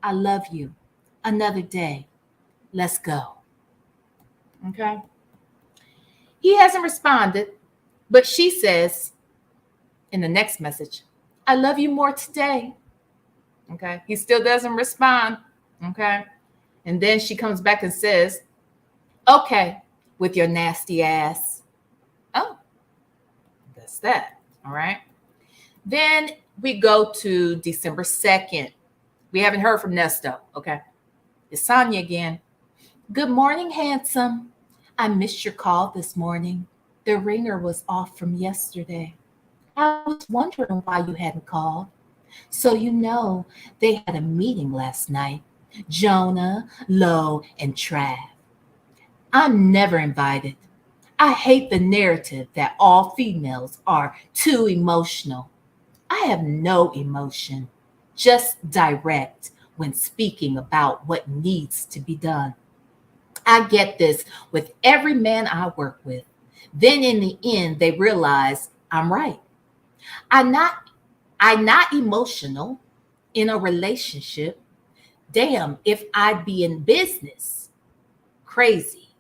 I love you. Another day. Let's go. Okay. He hasn't responded, but she says in the next message, I love you more today. Okay. He still doesn't respond. Okay. And then she comes back and says, okay, with your nasty ass. Oh, that's that. All right. Then we go to December 2nd. We haven't heard from Nesto. Okay. It's Sonia again. Good morning, handsome. I missed your call this morning. The ringer was off from yesterday. I was wondering why you hadn't called. So you know they had a meeting last night. Jonah, Lo, and Trav. I'm never invited. I hate the narrative that all females are too emotional. I have no emotion, just direct when speaking about what needs to be done. I get this with every man I work with. Then in the end, they realize I'm right. I'm not emotional. in a relationship. Damn, if I'd be in business. Crazy.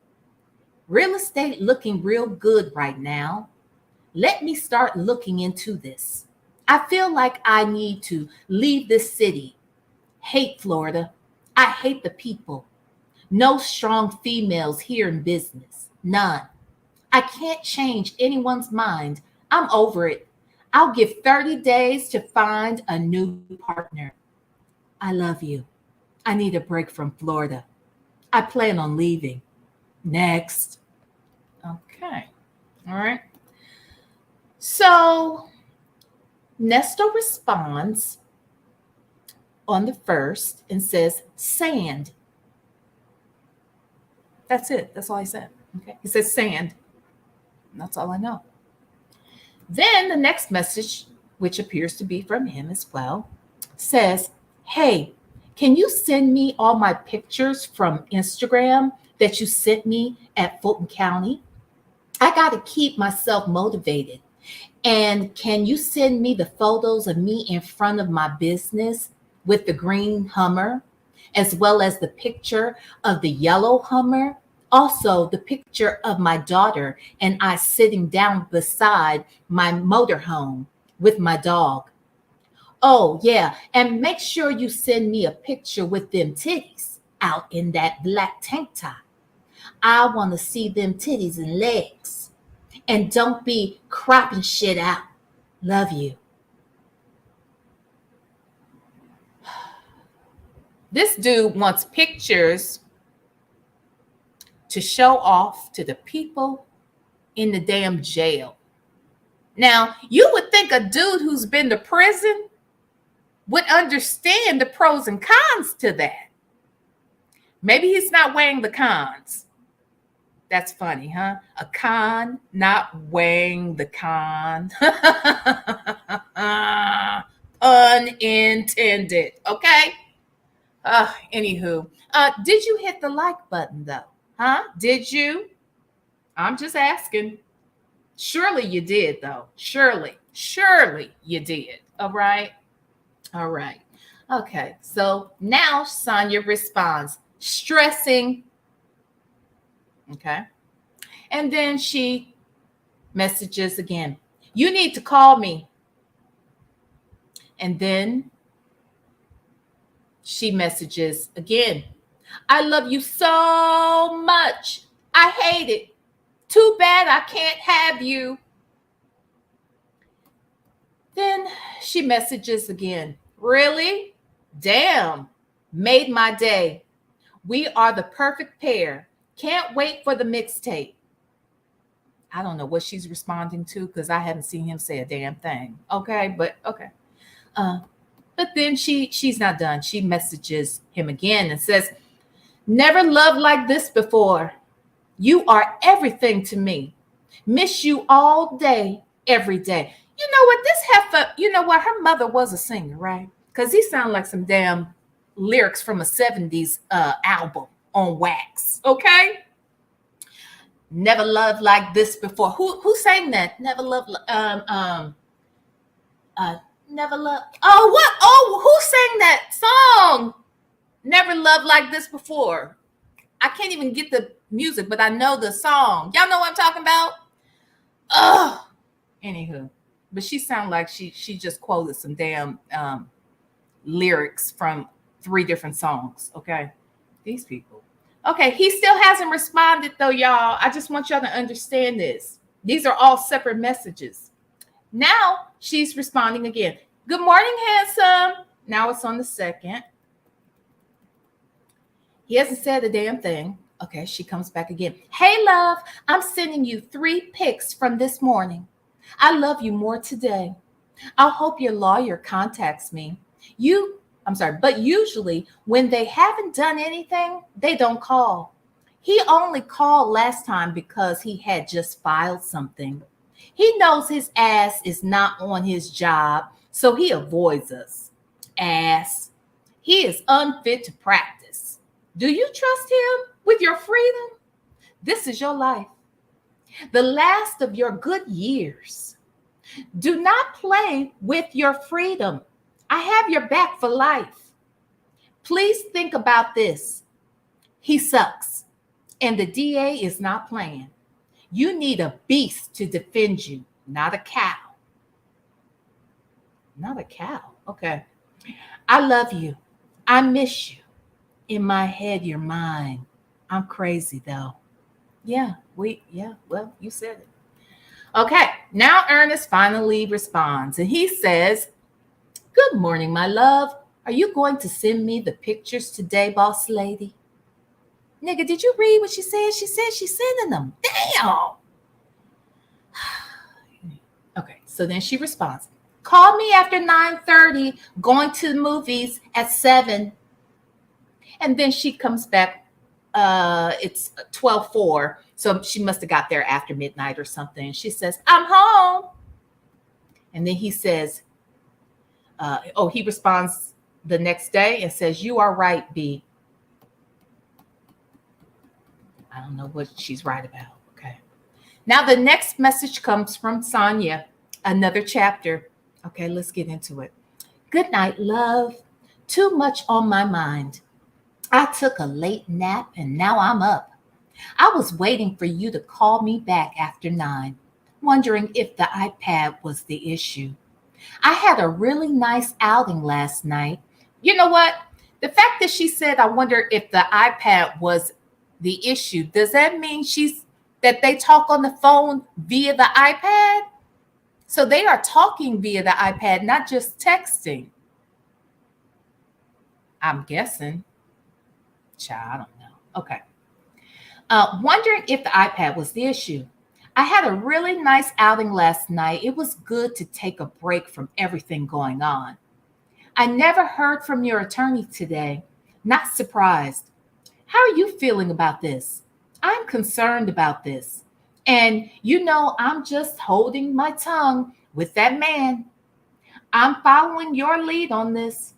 Real estate looking real good right now. Let me start looking into this. I feel like I need to leave this city. Hate Florida. I hate the people. No strong females here in business. None. I can't change anyone's mind. I'm over it. I'll give 30 days to find a new partner. I love you. I need a break from Florida. I plan on leaving. Next. Okay. All right. So Nesto responds on the first and says, sand. That's it. That's all he said. Okay. He says sand. That's all I know. Then the next message, which appears to be from him as well, says, hey, can you send me all my pictures from Instagram that you sent me at Fulton County? I got to keep myself motivated. And can you send me the photos of me in front of my business with the green Hummer, as well as the picture of the yellow Hummer? Also, the picture of my daughter and I sitting down beside my motorhome with my dog. Oh, yeah, and make sure you send me a picture with them titties out in that black tank top. I want to see them titties and legs. And don't be cropping shit out. Love you. This dude wants pictures to show off to the people in the damn jail. Now, you would think a dude who's been to prison would understand the pros and cons to that. Maybe he's not weighing the cons. That's funny, huh? A con, not weighing the con. Unintended, okay? Anywho, did you hit the like button though? Huh? Did you? I'm just asking. Surely you did though. Surely you did. All right. Okay. So now Sonya responds, stressing. Okay. And then she messages again. You need to call me. And then she messages again. I love you so much. I hate it. Too bad I can't have you. Then she messages again. Really? Damn. Made my day. We are the perfect pair. Can't wait for the mixtape. I don't know what she's responding to because I haven't seen him say a damn thing. Okay, but okay. But then she's not done. She messages him again and says, never loved like this before. You are everything to me. Miss you all day, every day. You know what? This heifer, you know what? Her mother was a singer, right? Because he sounded like some damn lyrics from a 70s album on wax. Okay? Never loved like this before. Who sang that? Never loved never loved. Oh, what? Oh, who sang that song? Never loved like this before. I can't even get the music, but I know the song. Y'all know what I'm talking about? Oh, anywho. But she sounded like she just quoted some damn lyrics from 3 different songs. Okay. These people. Okay, he still hasn't responded though, y'all. I just want y'all to understand this. These are all separate messages. Now she's responding again. Good morning, handsome. Now it's on the second. He hasn't said a damn thing. Okay, she comes back again. Hey, love, I'm sending you 3 pics from this morning. I love you more today. I hope your lawyer contacts me. But usually when they haven't done anything, they don't call. He only called last time because he had just filed something. He knows his ass is not on his job, so he avoids us. Ass. He is unfit to practice. Do you trust him with your freedom? This is your life, the last of your good years. Do not play with your freedom. I have your back for life. Please think about this. He sucks, and the DA is not playing. You need a beast to defend you, not a cow. Not a cow. Okay. I love you. I miss you. In my head, you're mine. I'm crazy though. Well, you said it. Okay, now Ernest finally responds and he says, "Good morning, my love. Are you going to send me the pictures today, boss lady?" Nigga, did you read what she said? She said she's sending them. Damn. Okay, so then she responds, "Call me after 9:30, going to the movies at 7. And then she comes back, it's 12:04, so she must have got there after midnight or something. She says, "I'm home." And then he says, he responds the next day and says, "You are right, B." I don't know what she's right about. Okay. Now the next message comes from Sonia, another chapter. Okay, let's get into it. "Good night, love. Too much on my mind. I took a late nap and now I'm up. I was waiting for you to call me back after 9, wondering if the iPad was the issue. I had a really nice outing last night." You know what? The fact that she said, "I wonder if the iPad was the issue," does that mean that they talk on the phone via the iPad? So they are talking via the iPad, not just texting. I'm guessing. Child, I don't know. Okay. Wondering if the iPad was the issue. I had a really nice outing last night. It was good to take a break from everything going on. I never heard from your attorney today. Not surprised. How are you feeling about this? I'm concerned about this. And I'm just holding my tongue with that man. I'm following your lead on this.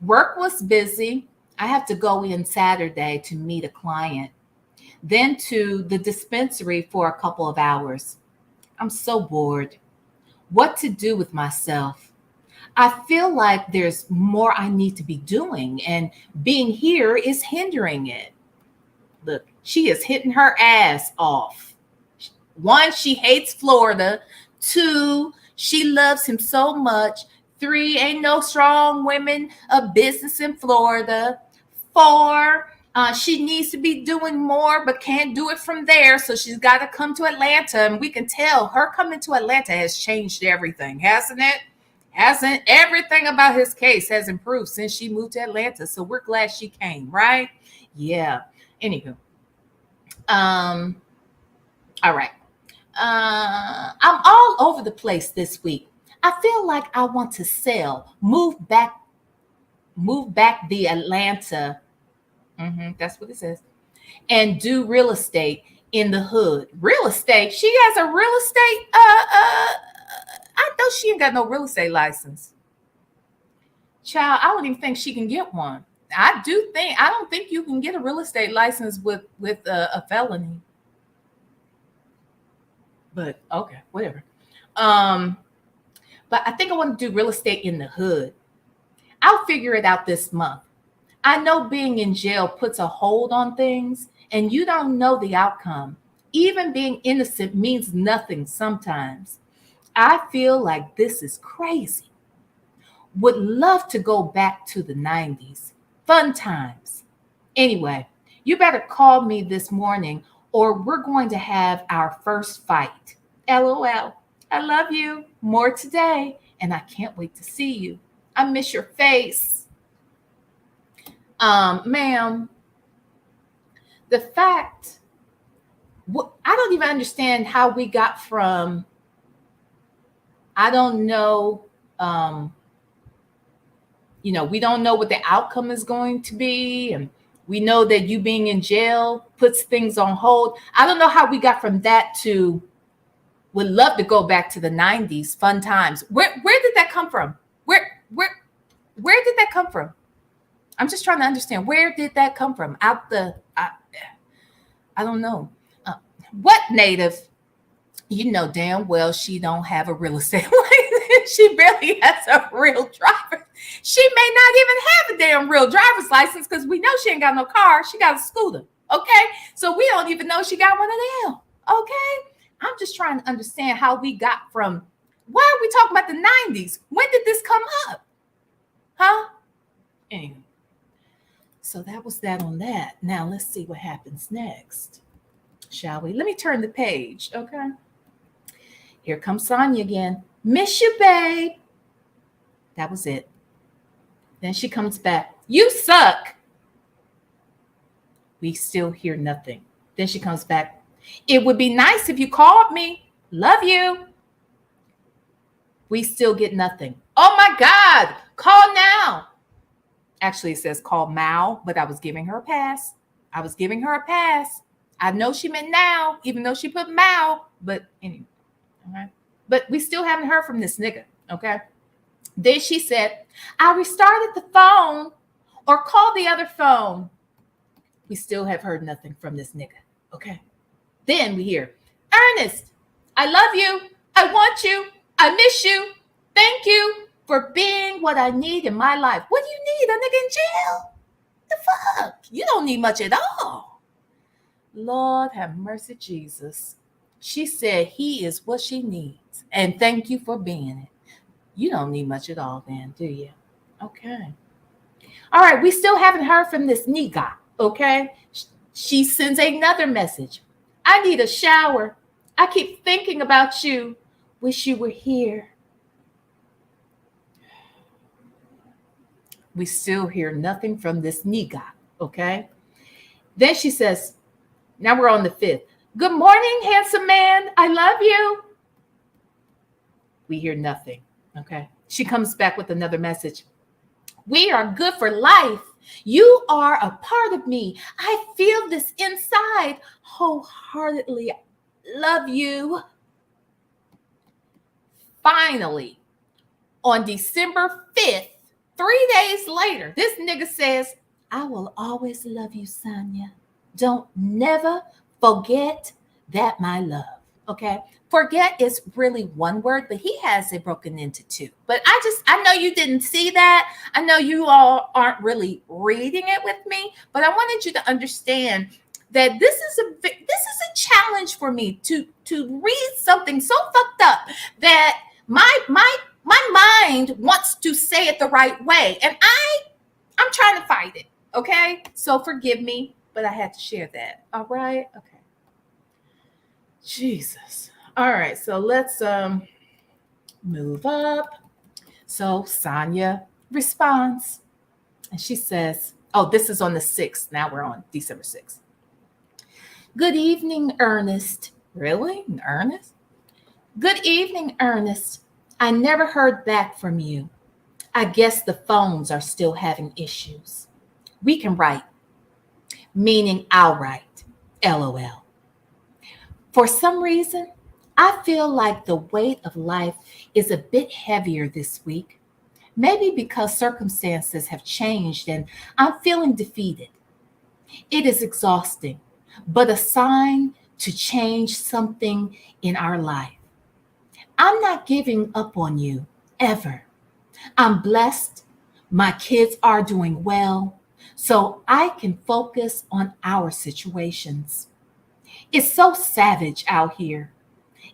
Work was busy. I have to go in Saturday to meet a client, then to the dispensary for a couple of hours. I'm so bored. What to do with myself? I feel like there's more I need to be doing, and being here is hindering it. Look, she is hitting her ass off. 1, she hates Florida. 2, she loves him so much. 3, ain't no strong women of business in Florida. 4, she needs to be doing more but can't do it from there, so she's got to come to Atlanta. And we can tell her coming to Atlanta has changed everything, hasn't it? Hasn't everything about his case has improved since she moved to Atlanta? So we're glad she came, right? Yeah. Anywho, all right. I'm all over the place this week. I feel like I want to sell, move back the Atlanta. That's what it says. And do real estate in the hood. Real estate? She has a real estate. I know she ain't got no real estate license. Child, I don't even think she can get one. I don't think you can get a real estate license with a felony. But okay, whatever. But I think I want to do real estate in the hood. I'll figure it out this month. I know being in jail puts a hold on things, and you don't know the outcome. Even being innocent means nothing sometimes. I feel like this is crazy. Would love to go back to the 90s. Fun times. Anyway, you better call me this morning or we're going to have our first fight. LOL. I love you. More today. And I can't wait to see you. I miss your face. Ma'am, the fact, I don't even understand how we got from, I don't know, we don't know what the outcome is going to be. And we know that you being in jail puts things on hold. I don't know how we got from that to would love to go back to the 90s, fun times. Where did that come from? Where did that come from? I'm just trying to understand. Where did that come from? I don't know. What native? You know damn well she don't have a real estate license. She barely has a real driver's She may not even have a damn real driver's license because we know she ain't got no car. She got a scooter. Okay. So we don't even know she got one of them. Okay. I'm just trying to understand how we got from, why are we talking about the 90s? When did this come up? Huh? Anyway. So that was that on that. Now let's see what happens next. Shall we? Let me turn the page. Okay. Here comes Sonia again. Miss you, babe. That was it. Then she comes back. You suck. We still hear nothing. Then she comes back. It would be nice if you called me. Love you. We still get nothing. Oh my God. Call now. Actually, it says call Mal, but I was giving her a pass. I was giving her a pass. I know she meant now, even though she put Mal. But anyway. All right. But we still haven't heard from this nigga. Okay. Then she said, I restarted the phone or call the other phone. We still have heard nothing from this nigga. Okay. Then we hear, Ernest, I love you. I want you. I miss you. Thank you for being what I need in my life. What do you need? A nigga in jail? The fuck? You don't need much at all. Lord have mercy, Jesus. She said he is what she needs. And thank you for being it. You don't need much at all then, do you? Okay. All right. We still haven't heard from this nigga. Okay. She sends another message. I need a shower. I keep thinking about you. Wish you were here. We still hear nothing from this nigga. Okay. Then she says, now we're on the 5th. Good morning, handsome man. I love you. We hear nothing. Okay. She comes back with another message. We are good for life. You are a part of me. I feel this inside. Wholeheartedly love you. Finally, on December 5th, 3 days later, this nigga says, I will always love you, Sonia. Don't never forget that, my love. Okay. Forget is really one word, but he has it broken into 2. But I know you didn't see that. I know you all aren't really reading it with me, but I wanted you to understand that this is a challenge for me to read something so fucked up that my mind wants to say it the right way, and I'm trying to fight it. Okay, so forgive me, but I had to share that. All right, okay. Jesus. All right, so let's move up. So Sonia responds, and she says, oh, this is on the 6th. Now we're on December 6th. Good evening, Ernest. Really? Ernest? Good evening, Ernest. I never heard back from you. I guess the phones are still having issues. We can write, meaning I'll write, LOL. For some reason, I feel like the weight of life is a bit heavier this week. Maybe because circumstances have changed and I'm feeling defeated. It is exhausting, but a sign to change something in our life. I'm not giving up on you, ever. I'm blessed. My kids are doing well, so I can focus on our situations. It's so savage out here.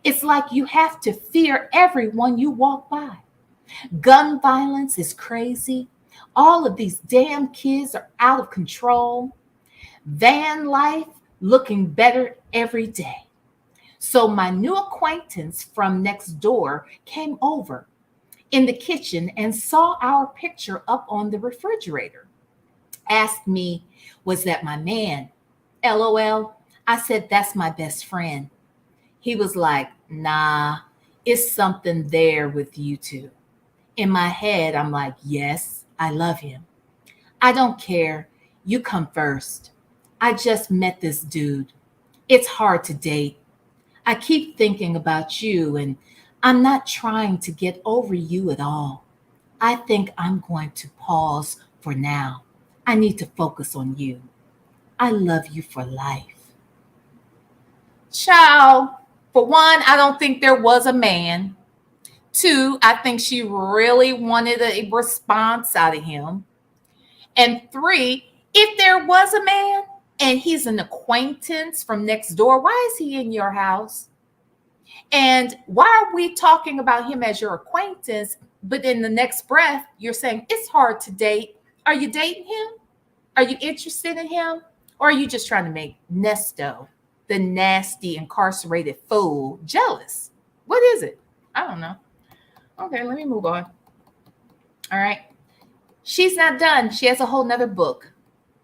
It's like you have to fear everyone you walk by. Gun violence is crazy. All of these damn kids are out of control. Van life looking better every day. So my new acquaintance from next door came over in the kitchen and saw our picture up on the refrigerator. Asked me, was that my man? LOL. I said, that's my best friend. He was like, nah, it's something there with you two. In my head, I'm like, yes, I love him. I don't care. You come first. I just met this dude. It's hard to date. I keep thinking about you, and I'm not trying to get over you at all. I think I'm going to pause for now. I need to focus on you. I love you for life. Ciao. For one, I don't think there was a man. 2, I think she really wanted a response out of him. And 3, if there was a man and he's an acquaintance from next door, why is he in your house? And why are we talking about him as your acquaintance, but in the next breath, you're saying it's hard to date? Are you dating him? Are you interested in him? Or are you just trying to make Nesto, the nasty, incarcerated fool, jealous? What is it? I don't know. Okay, let me move on. All right. She's not done. She has a whole nother book.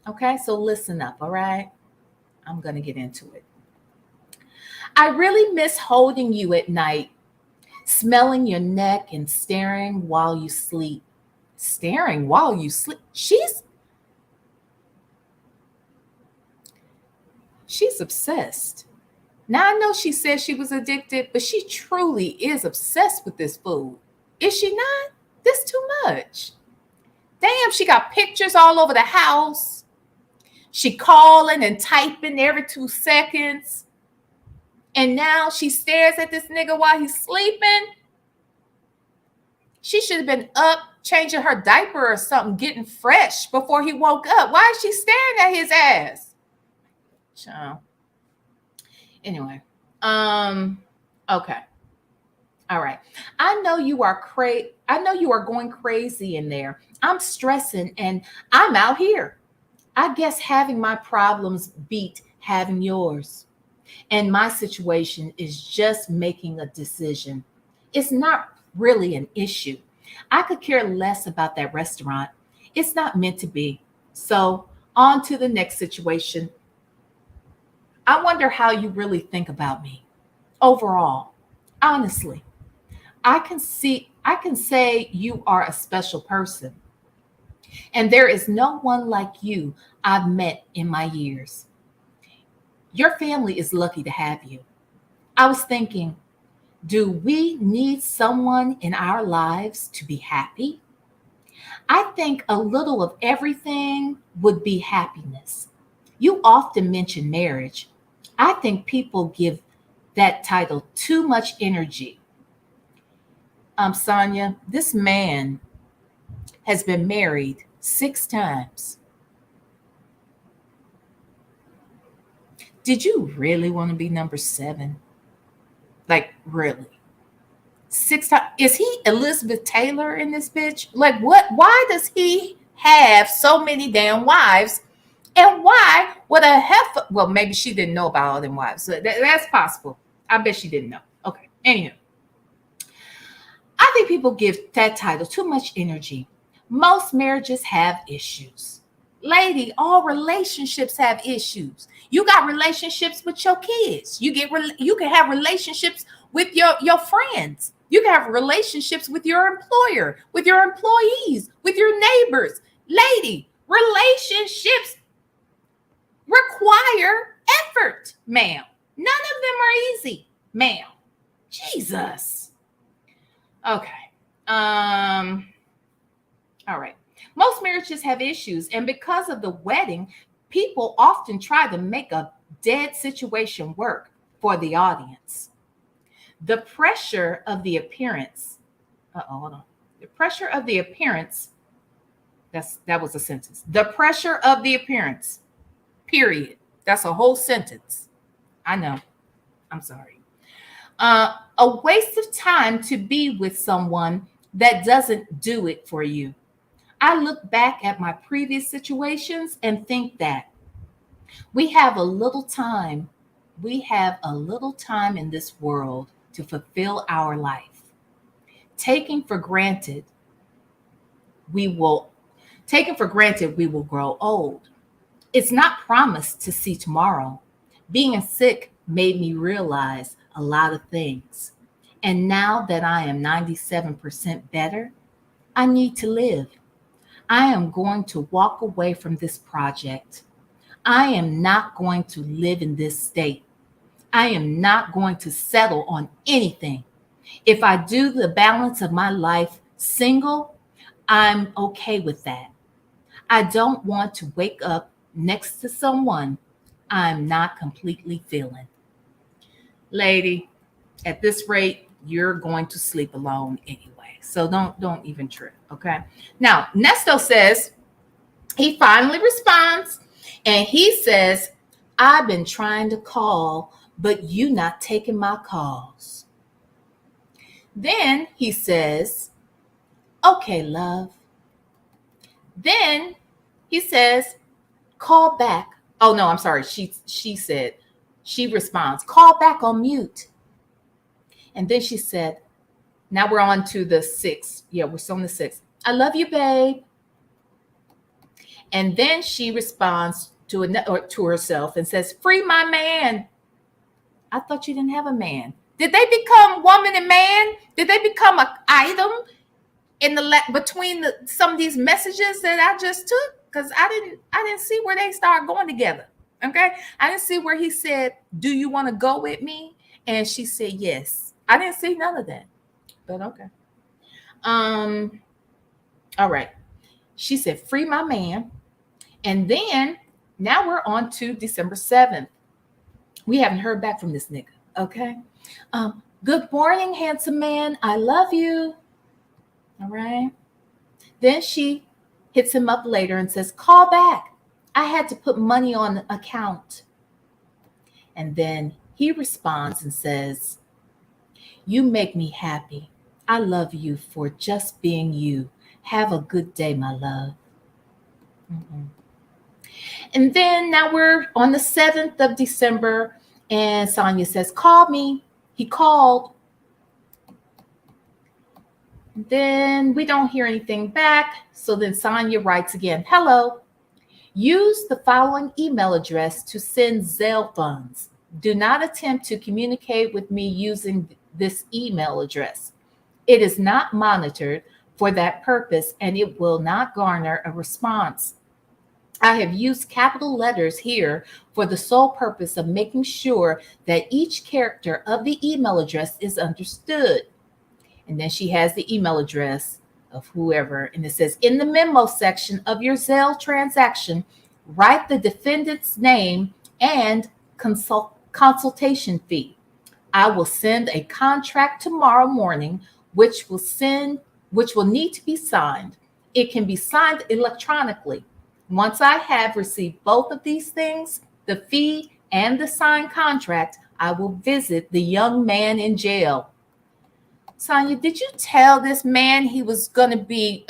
Okay, so listen up, all right? I'm going to get into it. I really miss holding you at night, smelling your neck and staring while you sleep. Staring while you sleep. She's obsessed. Now, I know she said she was addicted, but she truly is obsessed with this food. Is she not? This too much. Damn, she got pictures all over the house. She calling and typing every 2 seconds. And now she stares at this nigga while he's sleeping. She should have been up, changing her diaper or something, getting fresh before he woke up. Why is she staring at his ass? Child. Anyway, okay. All right. I know you are going crazy in there. I'm stressing and I'm out here. I guess having my problems beat having yours. And my situation is just making a decision. It's not really an issue. I could care less about that restaurant. It's not meant to be. So on to the next situation. I wonder how you really think about me overall. Honestly, I can say you are a special person. And there is no one like you I've met in my years. Your family is lucky to have you. I was thinking, do we need someone in our lives to be happy? I think a little of everything would be happiness. You often mention marriage. I think people give that title too much energy. Sonia, this man has been married 6 times. Did you really want to be number 7? Like, really? 6 times? Is he Elizabeth Taylor in this bitch? Like, what? Why does he have so many damn wives? And why would a heifer? Well, maybe she didn't know about all them wives. So that's possible. I bet she didn't know. Okay. Anyhow, I think people give that title too much energy. Most marriages have issues. Lady, all relationships have issues. You got relationships with your kids. You can have relationships with your friends. You can have relationships with your employer, with your employees, with your neighbors. Lady, relationships require effort, ma'am. None of them are easy, ma'am. Jesus. Okay. All right. Most marriages have issues, and because of the wedding, people often try to make a dead situation work for the audience. The pressure of the appearance. Hold on. The pressure of the appearance. That was a sentence. The pressure of the appearance. Period. That's a whole sentence. I know. I'm sorry. A waste of time to be with someone that doesn't do it for you. I look back at my previous situations and think that we have a little time. We have a little time in this world to fulfill our life. Taking for granted, we will grow old. It's not promised to see tomorrow. Being sick made me realize a lot of things. And now that I am 97% better, I need to live. I am going to walk away from this project. I am not going to live in this state. I am not going to settle on anything. If I do the balance of my life single, I'm okay with that. I don't want to wake up next to someone I'm not completely feeling. Lady, at this rate, you're going to sleep alone anyway. So don't even trip. Okay. Now, Nesto says, he finally responds and he says, I've been trying to call, but you not taking my calls. Then he says, okay, love. Then he says, call back. Oh no, I'm sorry. She responds, call back on mute. And then she said, now we're on to the 6th. Yeah, we're still on the 6th. I love you, babe. And then she responds to herself and says, free my man. I thought you didn't have a man. Did they become woman and man? Did they become an item in the between some of these messages that I just took? Because I didn't see where they start going together. Okay, I didn't see where he said, do you want to go with me? And she said yes. I didn't see none of that, but okay. All right. She said, free my man. And then now we're on to December 7th. We haven't heard back from this nigga. Okay. Good morning, handsome man. I love you. All right. Then she hits him up later and says, call back. I had to put money on the account. And then he responds and says, you make me happy. I love you for just being you. Have a good day, my love. Mm-hmm. And then now we're on the 7th of December and Sonia says, call me. He called. Then we don't hear anything back. So then Sonia writes again, hello. Use the following email address to send Zelle funds. Do not attempt to communicate with me using this email address. It is not monitored for that purpose and it will not garner a response. I have used capital letters here for the sole purpose of making sure that each character of the email address is understood. And then she has the email address of whoever, and it says, in the memo section of your Zelle transaction, write the defendant's name and consultation fee. I will send a contract tomorrow morning, which will need to be signed. It can be signed electronically. Once I have received both of these things, the fee and the signed contract, I will visit the young man in jail. Sonia, did you tell this man he was going to be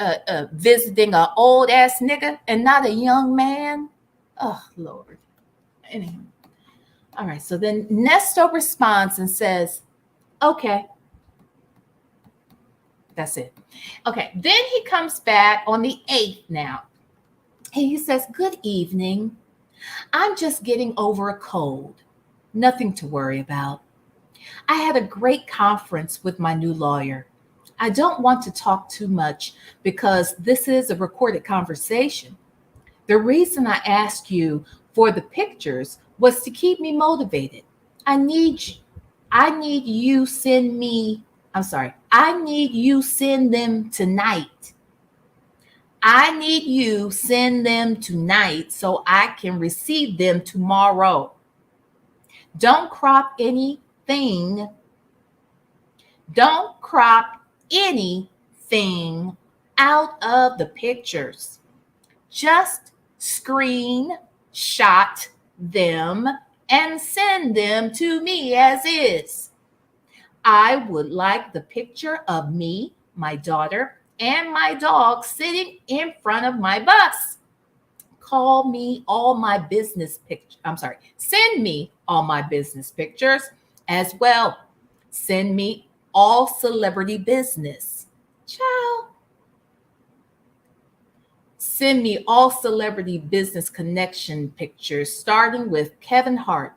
visiting an old ass nigga and not a young man? Oh, Lord. Anyway. All right. So then Nesto responds and says, okay. That's it. Okay. Then he comes back on the 8th now. And he says, good evening. I'm just getting over a cold. Nothing to worry about. I had a great conference with my new lawyer. I don't want to talk too much because this is a recorded conversation. The reason I asked you for the pictures was to keep me motivated. I need you send them tonight. I need you send them tonight so I can receive them tomorrow. Don't crop anything out of the pictures. Just screenshot them and send them to me as is. I would like the picture of me, my daughter, and my dog sitting in front of my bus. Send me all my business pictures as well. Send me all celebrity business. Ciao. Send me all celebrity business connection pictures, starting with Kevin Hart,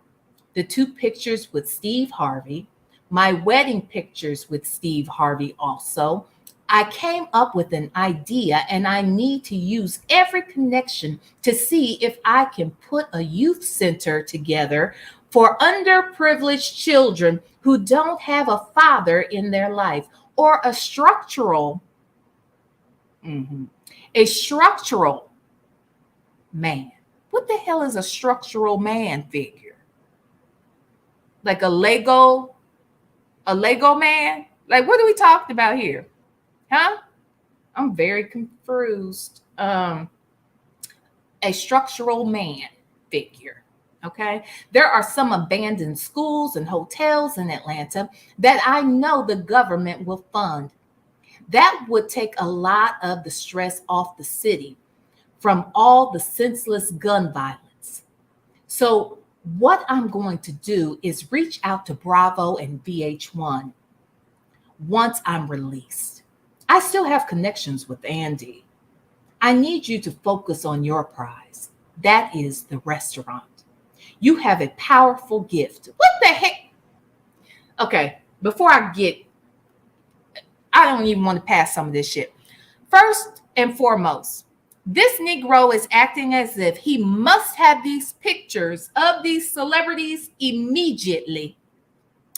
the 2 pictures with Steve Harvey, my wedding pictures with Steve Harvey also. I came up with an idea and I need to use every connection to see if I can put a youth center together for underprivileged children who don't have a father in their life, or a structural man. What the hell is a structural man figure? Like a Lego A Lego man? Like, what are we talking about here? Huh? I'm very confused. A structural man figure. Okay. There are some abandoned schools and hotels in Atlanta that I know the government will fund. That would take a lot of the stress off the city from all the senseless gun violence. So, what I'm going to do is reach out to Bravo and VH1 once I'm released. I still have connections with Andy. I need you to focus on your prize. That is the restaurant. You have a powerful gift. What the heck? Okay, before I don't even want to pass some of this shit. First and foremost, this Negro is acting as if he must have these pictures of these celebrities immediately.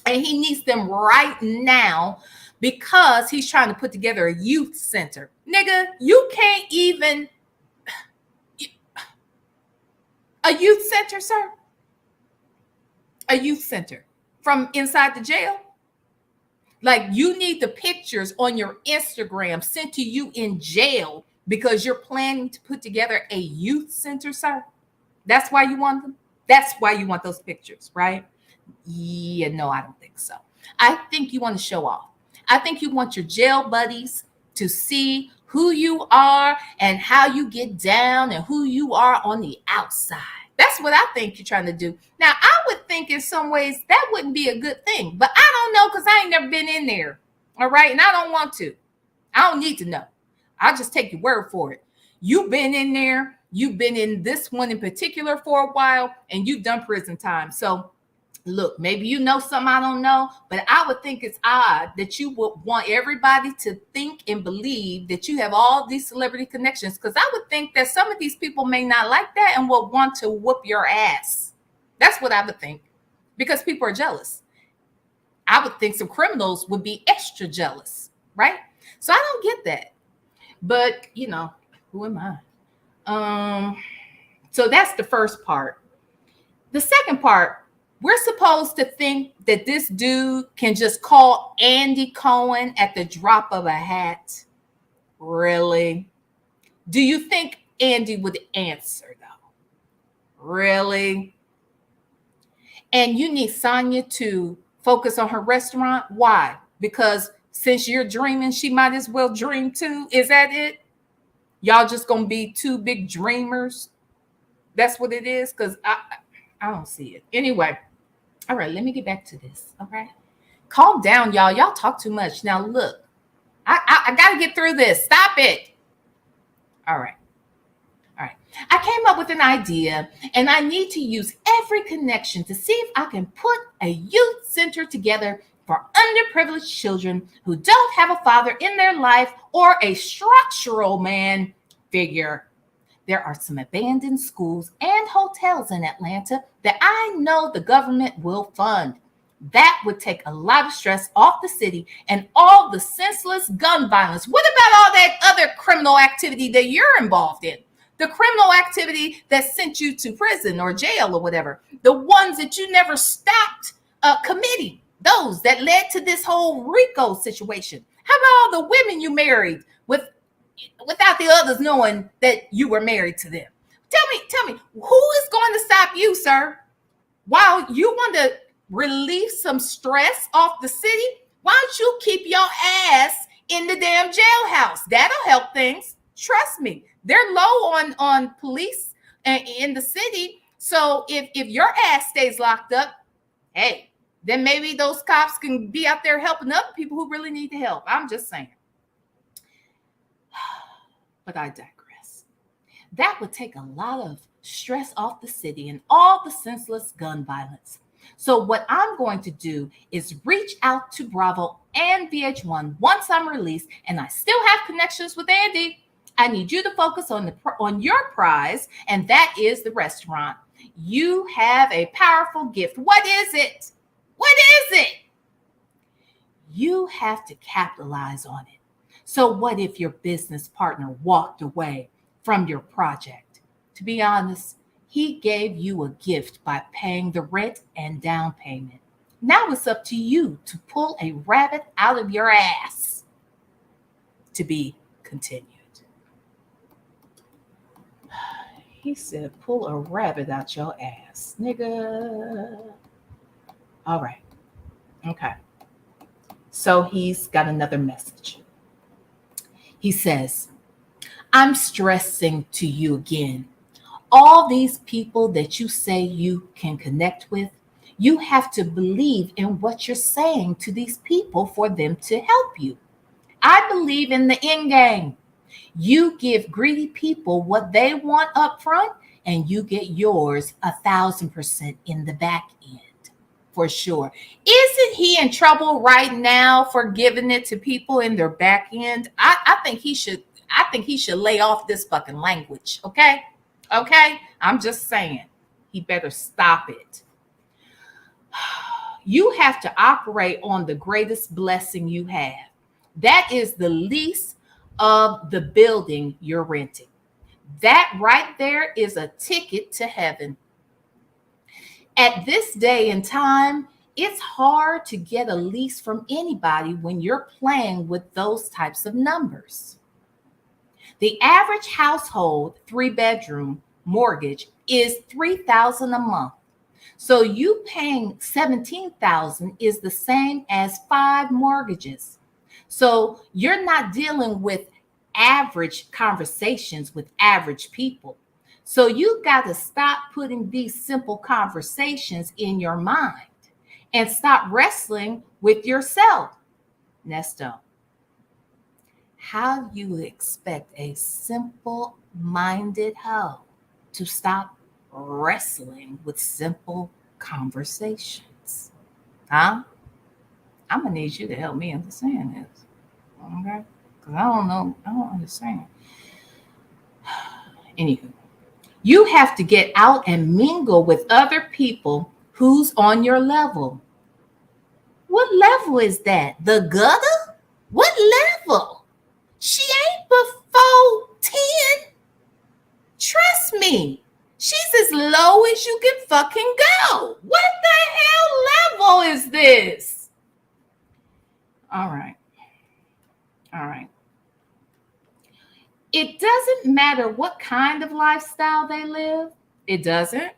And he needs them right now because he's trying to put together a youth center. Nigga, you can't even. A youth center, sir? A youth center from inside the jail? Like, you need the pictures on your Instagram sent to you in jail because you're planning to put together a youth center, sir? That's why you want them? That's why you want those pictures, right? Yeah, no, I don't think so. I think you want to show off. I think you want your jail buddies to see who you are and how you get down and who you are on the outside. That's what I think you're trying to do. Now, I would think in some ways that wouldn't be a good thing, but I don't know because I ain't never been in there. All right. And I don't want to. I don't need to know. I'll just take your word for it. You've been in there. You've been in this one in particular for a while, and you've done prison time. So, look, maybe you know something I don't know, but I would think it's odd that you would want everybody to think and believe that you have all these celebrity connections, because I would think that some of these people may not like that and will want to whoop your ass. That's what I would think, because people are jealous. I would think some criminals would be extra jealous, right? So I don't get that. But, you know, who am I? So that's the first part. The second part, we're supposed to think that this dude can just call Andy Cohen at the drop of a hat. Really? Do you think Andy would answer, though? Really? And you need Sonia to focus on her restaurant. Why? Because since you're dreaming, she might as well dream too. Is that it? Y'all just gonna be two big dreamers? That's what it is? Because I don't see it. Anyway. All right, let me get back to this. All right. Calm down, y'all. Y'all talk too much. Now, look, I got to get through this. Stop it. All right. All right. I came up with an idea, and I need to use every connection to see if I can put a youth center together for underprivileged children who don't have a father in their life or a structural man figure. There are some abandoned schools and hotels in Atlanta that I know the government will fund. That would take a lot of stress off the city and all the senseless gun violence. What about all that other criminal activity that you're involved in? The criminal activity that sent you to prison or jail or whatever. The ones that you never stopped committing. Those that led to this whole RICO situation. How about all the women you married without the others knowing that you were married to them? Tell me, who is going to stop you, sir? While you want to relieve some stress off the city, why don't you keep your ass in the damn jailhouse? That'll help things. Trust me. They're low on police in the city. So if your ass stays locked up, hey, then maybe those cops can be out there helping other people who really need the help. I'm just saying. But I digress. That would take a lot of stress off the city and all the senseless gun violence. So what I'm going to do is reach out to Bravo and VH1 once I'm released, and I still have connections with Andy. I need you to focus on your prize, and that is the restaurant. You have a powerful gift. What is it? What is it? You have to capitalize on it. So what if your business partner walked away from your project? To be honest, he gave you a gift by paying the rent and down payment. Now it's up to you to pull a rabbit out of your ass. To be continued. He said, pull a rabbit out your ass, nigga. All right. Okay. So he's got another message. He says, I'm stressing to you again. All these people that you say you can connect with, you have to believe in what you're saying to these people for them to help you. I believe in the end game. You give greedy people what they want up front, and you get yours 1,000% in the back end. For sure. Isn't he in trouble right now for giving it to people in their back end? I think he should lay off this fucking language. Okay? I'm just saying. He better stop it. You have to operate on the greatest blessing you have. That is the lease of the building you're renting. That right there is a ticket to heaven. At this day and time, it's hard to get a lease from anybody when you're playing with those types of numbers. The average household 3-bedroom mortgage is $3,000 a month. So you paying $17,000 is the same as 5 mortgages. So you're not dealing with average conversations with average people. So you got to stop putting these simple conversations in your mind and stop wrestling with yourself. Nesto, how do you expect a simple-minded hoe to stop wrestling with simple conversations? Huh? I'm going to need you to help me understand this. Okay? Because I don't understand. Anywho. You have to get out and mingle with other people who's on your level. What level is that? The gutter? What level? She ain't before 10. Trust me. She's as low as you can fucking go. What the hell level is this? All right. It doesn't matter what kind of lifestyle they live. It doesn't.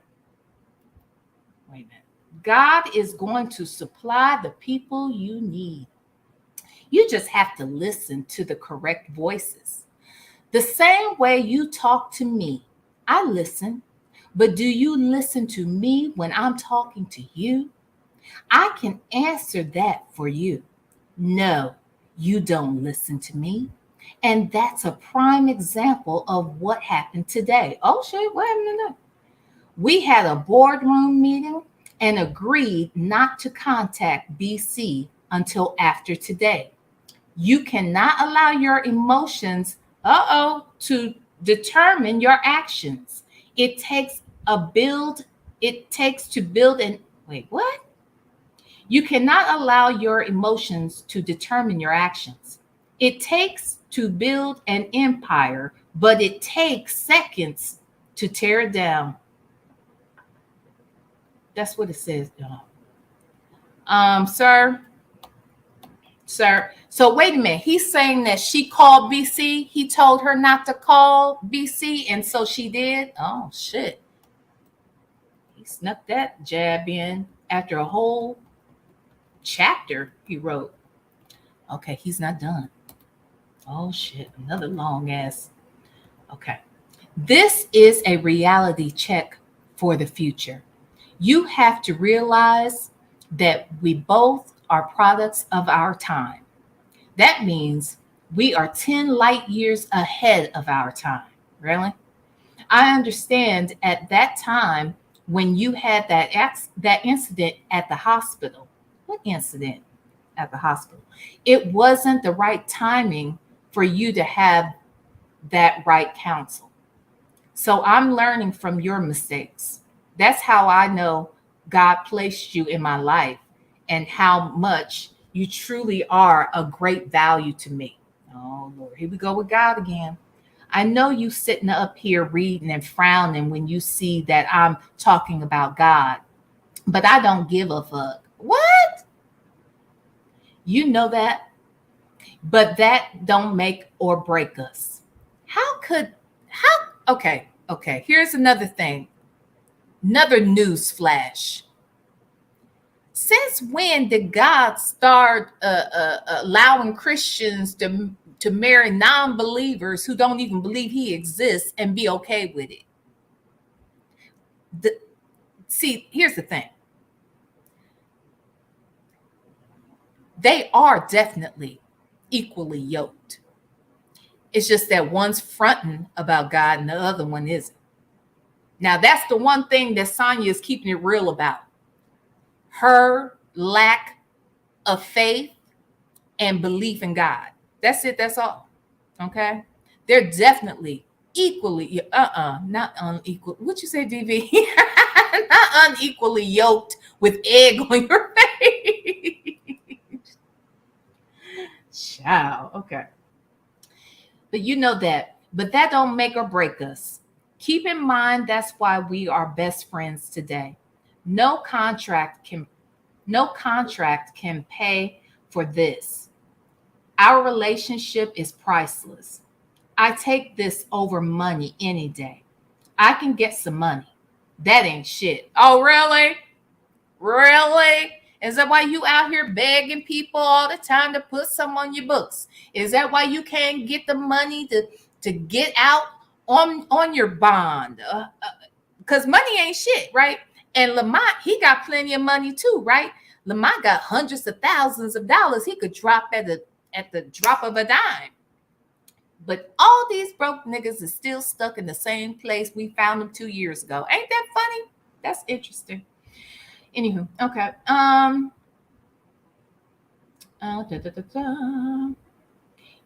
Wait a minute. God is going to supply the people you need. You just have to listen to the correct voices. The same way you talk to me, I listen. But do you listen to me when I'm talking to you? I can answer that for you. No, you don't listen to me. And that's a prime example of what happened today. Oh, shit, what happened today? We had a boardroom meeting and agreed not to contact BC until after today. You cannot allow your emotions, to determine your actions. It takes to build an, wait, what? You cannot allow your emotions to determine your actions. It takes to build an empire, but it takes seconds to tear it down. That's what it says, y'all. Sir. So wait a minute. He's saying that she called BC. He told her not to call BC, and so she did. Oh, shit. He snuck that jab in after a whole chapter he wrote. Okay, he's not done. Oh, shit. Another long ass. Okay. This is a reality check for the future. You have to realize that we both are products of our time. That means we are 10 light years ahead of our time. Really? I understand at that time when you had that incident at the hospital. What incident at the hospital? It wasn't the right timing for you to have that right counsel. So I'm learning from your mistakes. That's how I know God placed you in my life and how much you truly are a great value to me. Oh, Lord, here we go with God again. I know you sitting up here reading and frowning when you see that I'm talking about God, but I don't give a fuck. What? You know that, but that don't make or break us. Okay, here's another thing. Another news flash. Since when did God start allowing Christians to marry non-believers who don't even believe he exists and be okay with it? See, here's the thing. They are definitely equally yoked. It's just that one's fronting about God and the other one isn't. Now, that's the one thing that Sonia is keeping it real about. Her lack of faith and belief in God. That's it. That's all. Okay. They're definitely equally, not unequal. What you say, DV? Not unequally yoked with egg on your face. Ciao. Okay. But you know that. But that don't make or break us. Keep in mind that's why we are best friends today. No contract can pay for this. Our relationship is priceless. I take this over money any day. I can get some money. That ain't shit. Oh, really? Really? Is that why you out here begging people all the time to put some on your books? Is that why you can't get the money to get out on your bond? Because money ain't shit, right? And Lamont, he got plenty of money too, right? Lamont got hundreds of thousands of dollars he could drop at the drop of a dime. But all these broke niggas is still stuck in the same place we found them 2 years ago. Ain't that funny? That's interesting. Anywho, okay.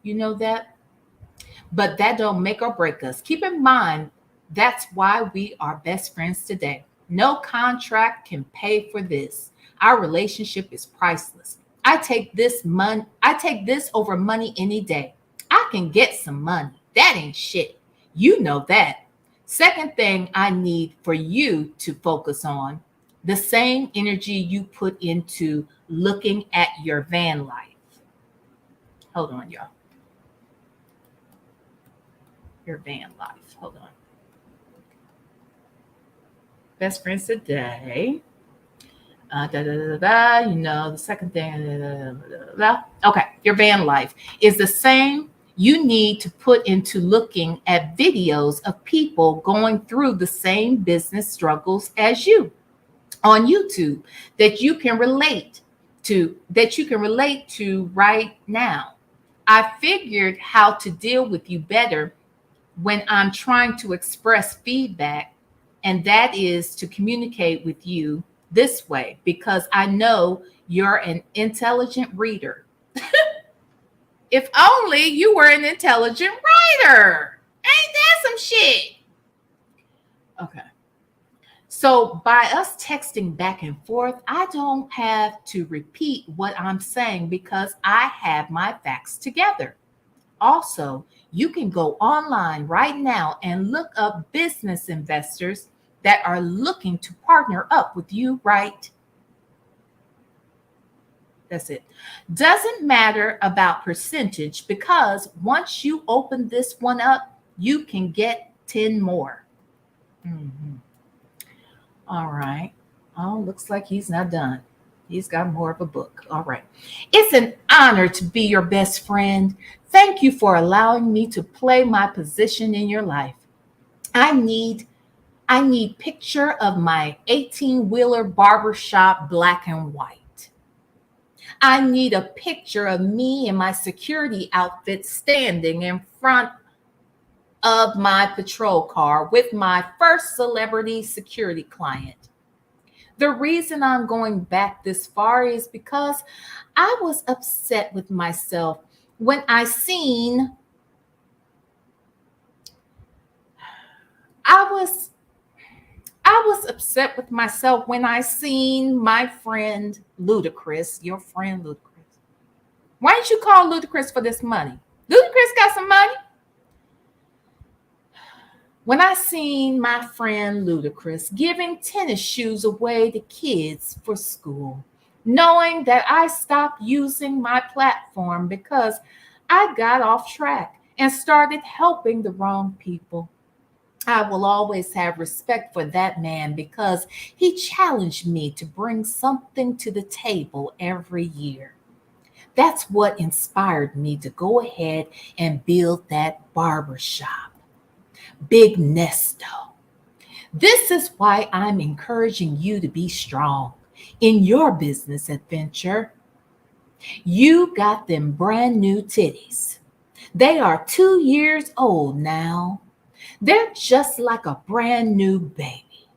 You know that? But that don't make or break us. Keep in mind, that's why we are best friends today. No contract can pay for this. Our relationship is priceless. I take this over money any day. I can get some money. That ain't shit. You know that. Second thing I need for you to focus on, the same energy you put into looking at your van life. Hold on, y'all. Your van life. Hold on. Best friends today. You know, the second thing. Okay, your van life is the same you need to put into looking at videos of people going through the same business struggles as you on YouTube that you can relate to right now. I figured how to deal with you better when I'm trying to express feedback, and that is to communicate with you this way because I know you're an intelligent reader. If only you were an intelligent writer. Ain't that some shit? Okay. So by us texting back and forth, I don't have to repeat what I'm saying because I have my facts together. Also, you can go online right now and look up business investors that are looking to partner up with you, right? That's it. Doesn't matter about percentage because once you open this one up, you can get 10 more. Mm-hmm. All right. Oh, looks like he's not done. He's got more of a book. All right. It's an honor to be your best friend. Thank you for allowing me to play my position in your life. I need picture of my 18-wheeler barbershop black and white. I need a picture of me in my security outfit standing in front of my patrol car with my first celebrity security client. The reason I'm going back this far is because I was upset with myself when I was upset with myself when I seen my friend Ludacris, your friend Ludacris. Why didn't you call Ludacris for this money? Ludacris got some money. When I seen my friend Ludacris giving tennis shoes away to kids for school, knowing that I stopped using my platform because I got off track and started helping the wrong people. I will always have respect for that man because he challenged me to bring something to the table every year. That's what inspired me to go ahead and build that barber shop, Big Nesto. This is why I'm encouraging you to be strong in your business adventure. You got them brand new titties. They are 2 years old now. They're just like a brand new baby.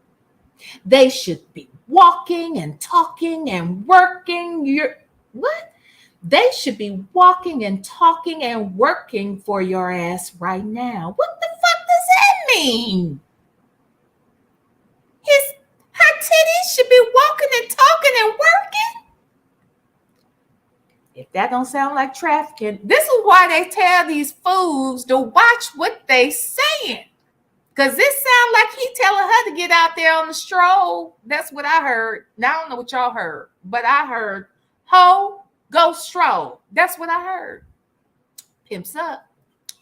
They should be walking and talking and working your what? They should be walking and talking and working for your ass right now. What the fuck does that mean? His Her titties should be walking and talking and working. If that don't sound like trafficking, this is why they tell these fools to watch what they saying. Cause this sound like he telling her to get out there on the stroll. That's what I heard. Now I don't know what y'all heard, but I heard, ho, go stroll. That's what I heard. Pimps up,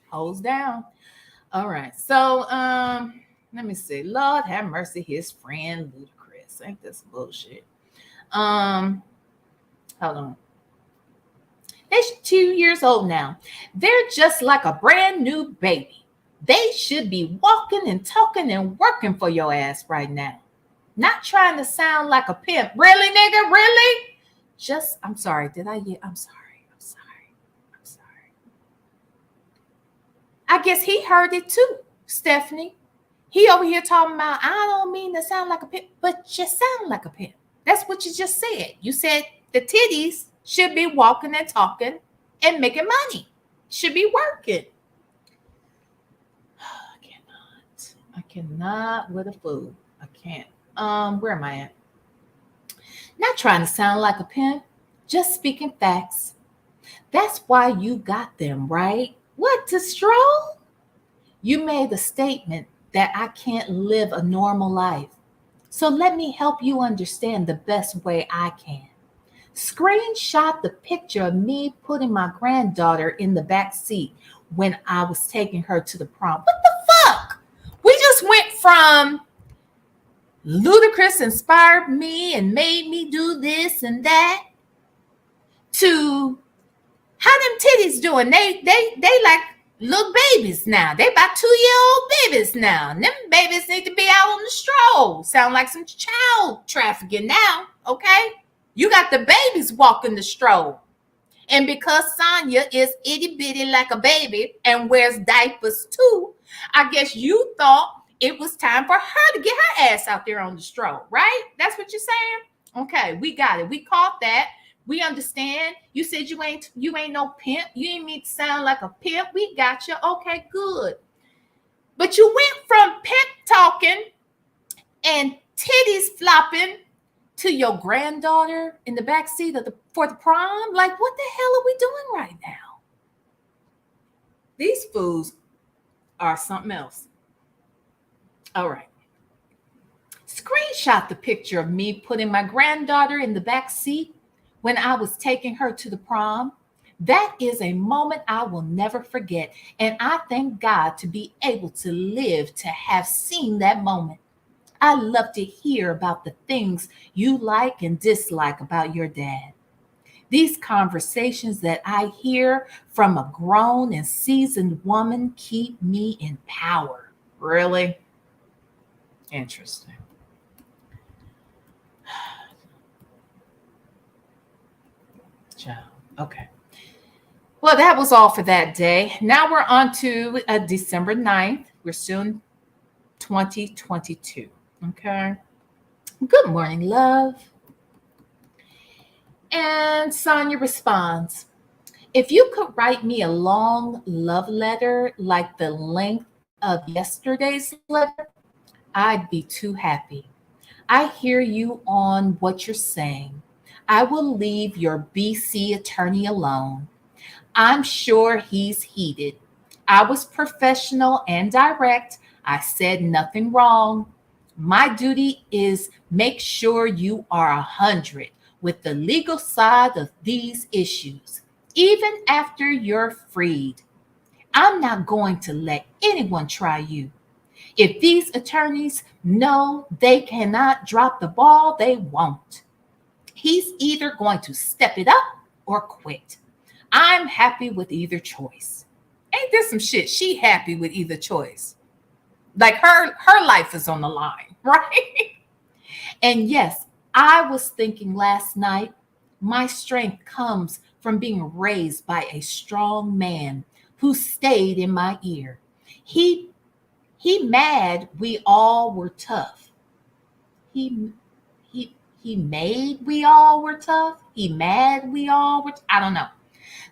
hoes down. All right. So let me see. Lord have mercy, his friend Ludacris. Ain't this bullshit? Hold on. They're 2 years old now. They're just like a brand new baby. They should be walking and talking and working for your ass right now. Not trying to sound like a pimp. Really, nigga? Really? I'm sorry. Did I get? I'm sorry. I guess he heard it too, Stephanie. He over here talking about, I don't mean to sound like a pimp, but you sound like a pimp. That's what you just said. You said the titties should be walking and talking and making money. Should be working. I cannot with a fool. I can't. Where am I at? Not trying to sound like a pimp, just speaking facts. That's why you got them, right? What, to stroll? You made a statement that I can't live a normal life. So let me help you understand the best way I can. Screenshot the picture of me putting my granddaughter in the back seat when I was taking her to the prom. What the fuck? We just went from Ludacris inspired me and made me do this and that to how them titties doing? They like little babies now. They about 2-year-old babies now. And them babies need to be out on the stroll. Sound like some child trafficking now, okay? You got the babies walking the stroll. And because Sonya is itty bitty like a baby and wears diapers too, I guess you thought it was time for her to get her ass out there on the stroll, right? That's what you're saying? Okay, we got it. We caught that. We understand. You said you ain't no pimp. You ain't mean to sound like a pimp. We got you. Okay, good. But you went from pimp talking and titties flopping to your granddaughter in the backseat for the prom. Like, what the hell are we doing right now? These fools are something else. All right. Screenshot the picture of me putting my granddaughter in the back seat when I was taking her to the prom. That is a moment I will never forget. And I thank God to be able to live to have seen that moment. I love to hear about the things you like and dislike about your dad. These conversations that I hear from a grown and seasoned woman keep me in power. Really? Interesting. Okay. Well, that was all for that day. Now we're on to December 9th. We're still in 2022. Okay. Good morning, love. And Sonia responds, if you could write me a long love letter like the length of yesterday's letter, I'd be too happy. I hear you on what you're saying. I will leave your BC attorney alone. I'm sure he's heated. I was professional and direct. I said nothing wrong. My duty is make sure you are 100 with the legal side of these issues, even after you're freed. I'm not going to let anyone try you. If these attorneys know they cannot drop the ball, they won't. He's either going to step it up or quit. I'm happy with either choice. Ain't this some shit? She happy with either choice. Like her life is on the line, right? And yes, I was thinking last night, my strength comes from being raised by a strong man who stayed in my ear. He mad we all were tough. He he made we all were tough. He mad we all were, I don't know.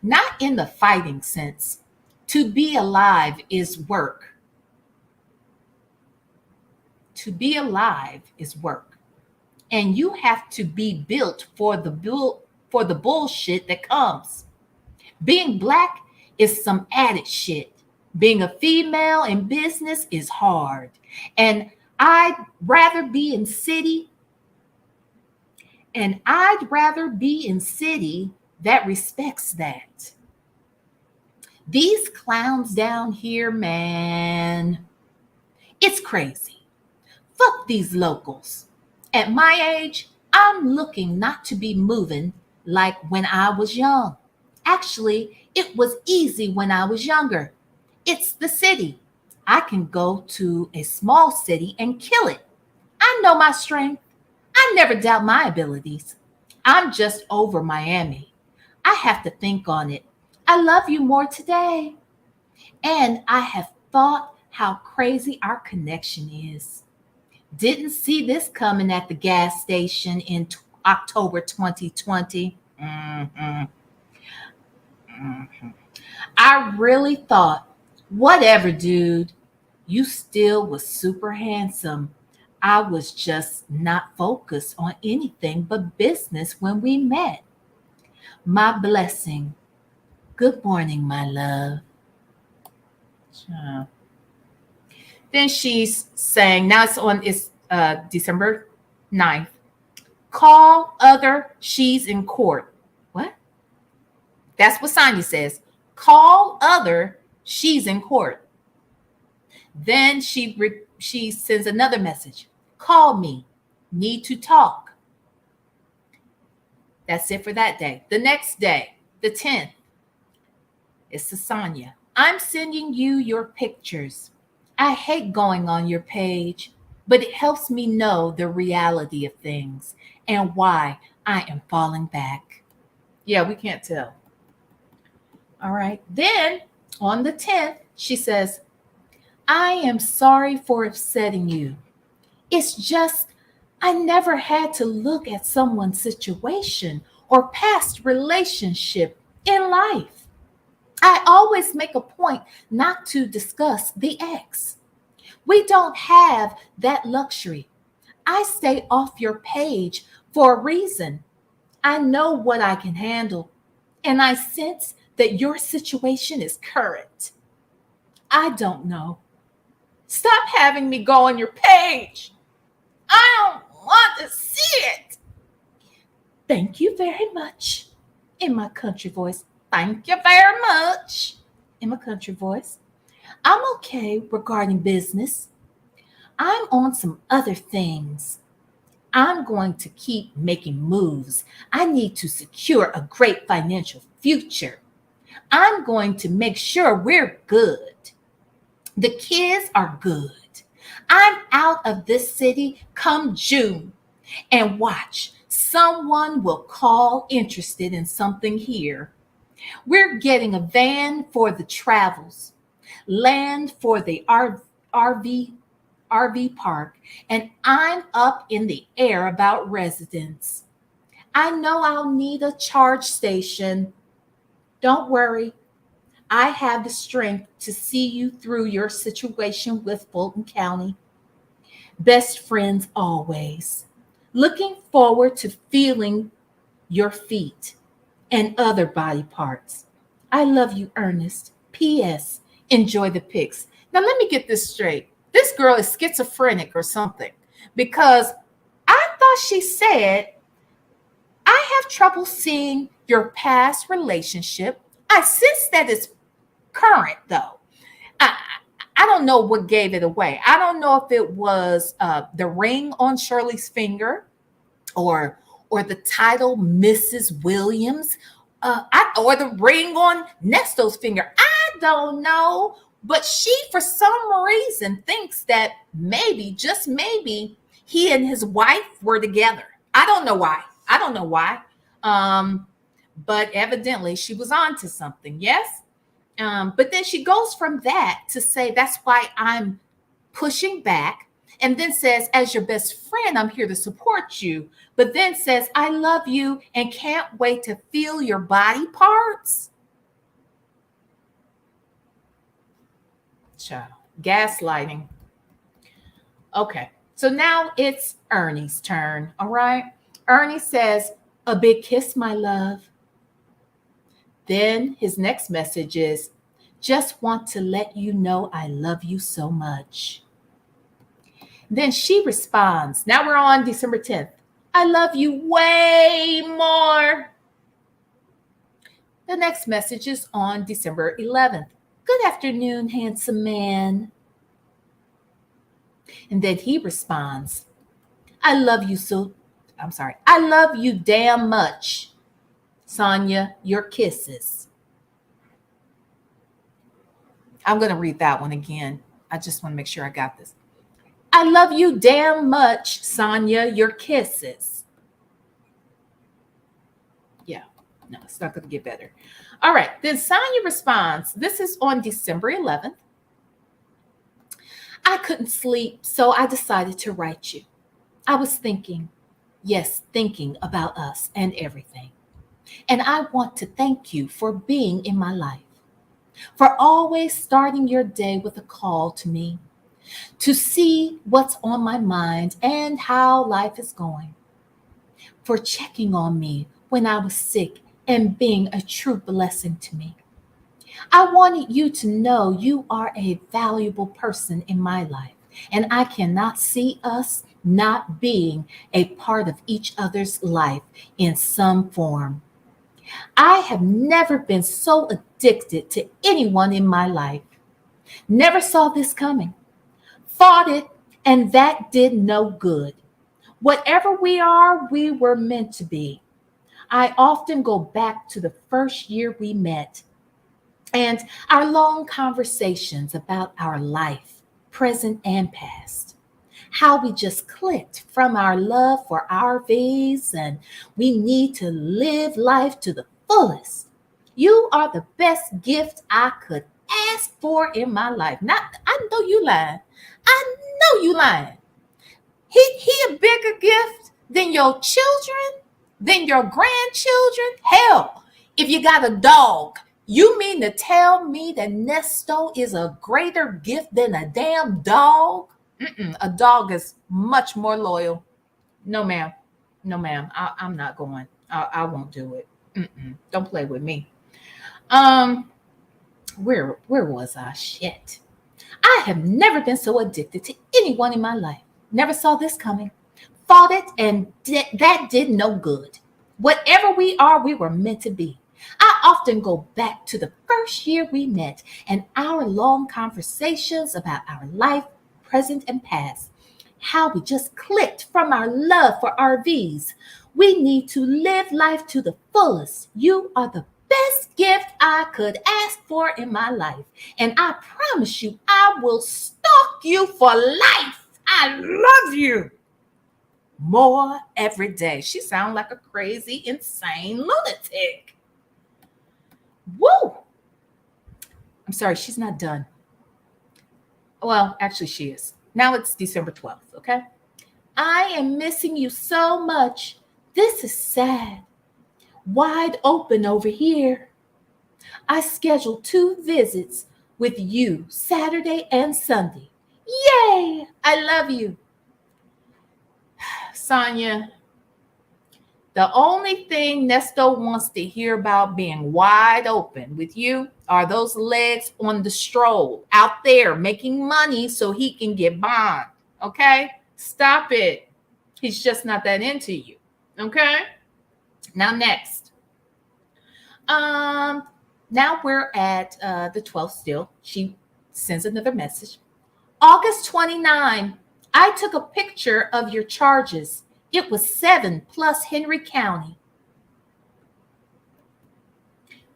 Not in the fighting sense. To be alive is work. To be alive is work. And you have to be built for the bullshit that comes. Being black is some added shit. Being a female in business is hard. And I'd rather be in city that respects that. These clowns down here, man, it's crazy. Fuck these locals. At my age, I'm looking not to be moving like when I was young. Actually, it was easy when I was younger. It's the city. I can go to a small city and kill it. I know my strength. I never doubt my abilities. I'm just over Miami. I have to think on it. I love you more today. And I have thought how crazy our connection is. Didn't see this coming at the gas station in October 2020. I really thought, whatever, dude, you still was super handsome. I was just not focused on anything but business when we met. My blessing. Good morning, my love. Then she's saying, now it's December 9th. Call other, she's in court. What? That's what Sonia says. Call other, she's in court. Then she sends another message. Call me. Need to talk. That's it for that day. The next day, the 10th, it's to Sonia. I'm sending you your pictures. I hate going on your page, but it helps me know the reality of things and why I am falling back. Yeah, we can't tell. All right. Then on the 10th, she says, I am sorry for upsetting you. It's just I never had to look at someone's situation or past relationship in life. I always make a point not to discuss the ex. We don't have that luxury. I stay off your page for a reason. I know what I can handle, and I sense that your situation is current. I don't know. Stop having me go on your page. I don't want to see it. Thank you very much. In my country voice. Thank you very much. In my country voice. I'm okay regarding business. I'm on some other things. I'm going to keep making moves. I need to secure a great financial future. I'm going to make sure we're good. The kids are good. I'm out of this city come June. And watch, someone will call interested in something here. We're getting a van for the travels, land for the RV park, and I'm up in the air about residents. I know I'll need a charge station. Don't worry. I have the strength to see you through your situation with Fulton County. Best friends always. Looking forward to feeling your feet and other body parts. I love you, Ernest. P.S. Enjoy the pics. Now, let me get this straight. This girl is schizophrenic or something, because I thought she said, I have trouble seeing your past relationship. I sense that it's current, though. I, I don't know what gave it away. I don't know if it was the ring on Shirley's finger, or the title Mrs. Williams, or the ring on Nesto's finger. I don't know, but she, for some reason, thinks that maybe, just maybe, he and his wife were together. I don't know why. I don't know why. But evidently, she was on to something. Yes. But then she goes from that to say, that's why I'm pushing back, and then says, as your best friend, I'm here to support you. But then says, I love you and can't wait to feel your body parts. Child, gaslighting. Okay, so now it's Ernie's turn. All right. Ernie says, a big kiss, my love. Then his next message is, just want to let you know I love you so much. Then she responds, now we're on December 10th. I love you way more. The next message is on December 11th. Good afternoon, handsome man. And then he responds, I love you damn much. Sonia, your kisses. I'm going to read that one again. I just want to make sure I got this. I love you damn much, Sonia, your kisses. Yeah, no, it's not going to get better. All right, then Sonia responds, this is on December 11th. I couldn't sleep, so I decided to write you. I was thinking about us and everything. And I want to thank you for being in my life, for always starting your day with a call to me, to see what's on my mind and how life is going, for checking on me when I was sick and being a true blessing to me. I wanted you to know you are a valuable person in my life, and I cannot see us not being a part of each other's life in some form. I have never been so addicted to anyone in my life. Never saw this coming. Fought it, and that did no good. Whatever we are, we were meant to be. I often go back to the first year we met and our long conversations about our life, present and past. How we just clicked from our love for RVs, and we need to live life to the fullest. You are the best gift I could ask for in my life. I know you lying. I know you lying. He a bigger gift than your children, than your grandchildren. Hell, if you got a dog, you mean to tell me that Nesto is a greater gift than a damn dog? A dog is much more loyal. No, ma'am. No, ma'am. I'm not going. I won't do it. Don't play with me. Where was I? Shit. I have never been so addicted to anyone in my life. Never saw this coming. Fought it, and that did no good. Whatever we are, we were meant to be. I often go back to the first year we met and our long conversations about our life, present and past. How we just clicked from our love for RVs. We need to live life to the fullest. You are the best gift I could ask for in my life. And I promise you, I will stalk you for life. I love you more every day. She sounds like a crazy, insane lunatic. Woo! I'm sorry, she's not done. Well, actually, she is. Now it's December 12th, okay? I am missing you so much. This is sad. Wide open over here. I scheduled 2 visits with you Saturday and Sunday. Yay! I love you. Sonia, the only thing Nesto wants to hear about being wide open with you are those legs on the stroll out there making money so he can get bond. Okay? Stop it. He's just not that into you. Okay? Now next, um, now we're at the 12th still. She sends another message. August 29, I took a picture of your charges. It was 7 plus Henry County.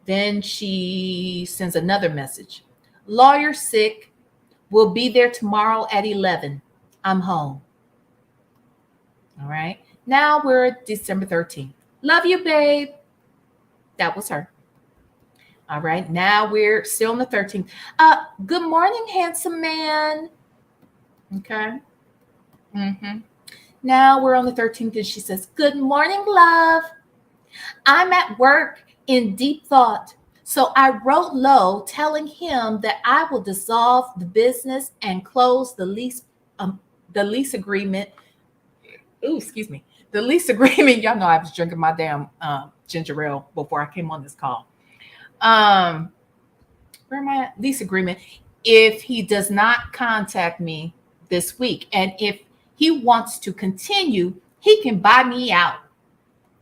Then she sends another message. Lawyer sick. Will be there tomorrow at 11. I'm home. All right. Now we're at December 13th. Love you, babe. That was her. All right. Now we're still on the 13th. Good morning, handsome man. Okay. Now we're on the 13th, and she says, good morning, love. I'm at work in deep thought. So I wrote low telling him that I will dissolve the business and close the lease agreement. Ooh, excuse me. The lease agreement. Y'all know I was drinking my damn ginger ale before I came on this call. Where am I at? Lease agreement. If he does not contact me this week, and if he wants to continue, he can buy me out.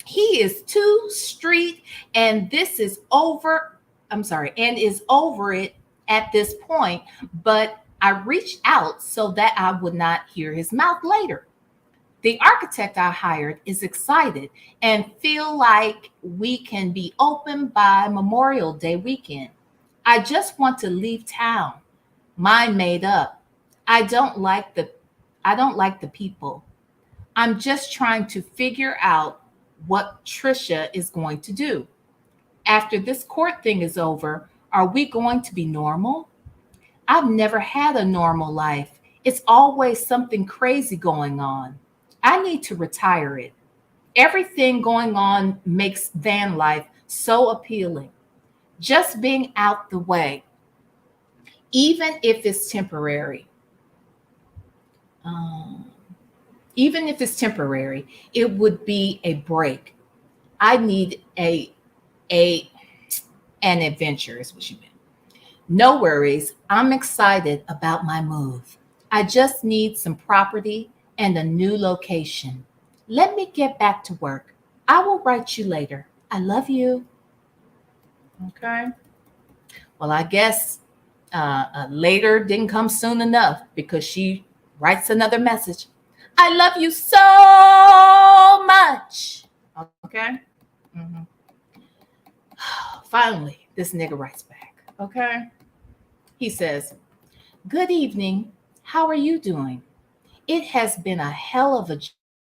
He is too street, and this is over. I'm sorry, and is over it at this point. But I reached out so that I would not hear his mouth later. The architect I hired is excited and feel like we can be open by Memorial Day weekend. I just want to leave town. Mind made up. I don't like the people. I'm just trying to figure out what Trisha is going to do. After this court thing is over, are we going to be normal? I've never had a normal life. It's always something crazy going on. I need to retire it. Everything going on makes van life so appealing. Just being out the way, even if it's temporary. Even if it's temporary, it would be a break. I need an adventure, is what you meant. No worries. I'm excited about my move. I just need some property and a new location. Let me get back to work. I will write you later. I love you. Okay. Well, I guess later didn't come soon enough because she writes another message. I love you so much. Okay. Finally, this nigga writes back. Okay. He says, good evening. How are you doing? It has been a hell of a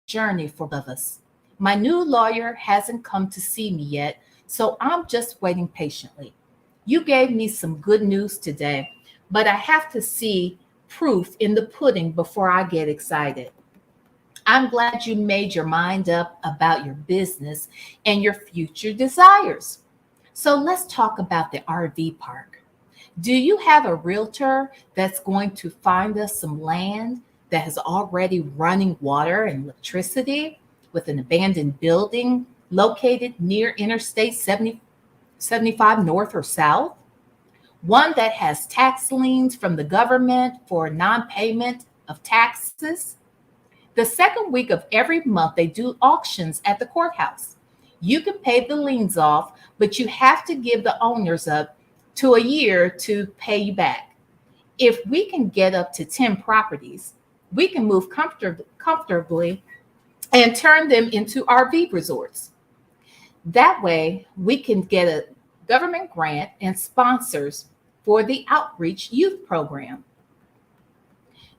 journey for both of us. My new lawyer hasn't come to see me yet, so I'm just waiting patiently. You gave me some good news today, but I have to see proof in the pudding before I get excited. I'm glad you made your mind up about your business and your future desires. So let's talk about the RV park. Do you have a realtor that's going to find us some land that is already running water and electricity with an abandoned building located near Interstate 75 North or South? One that has tax liens from the government for non-payment of taxes? The second week of every month, they do auctions at the courthouse. You can pay the liens off, but you have to give the owners up to a year to pay you back. If we can get up to 10 properties, we can move comfortably and turn them into RV resorts. That way, we can get a government grant and sponsors for the outreach youth program.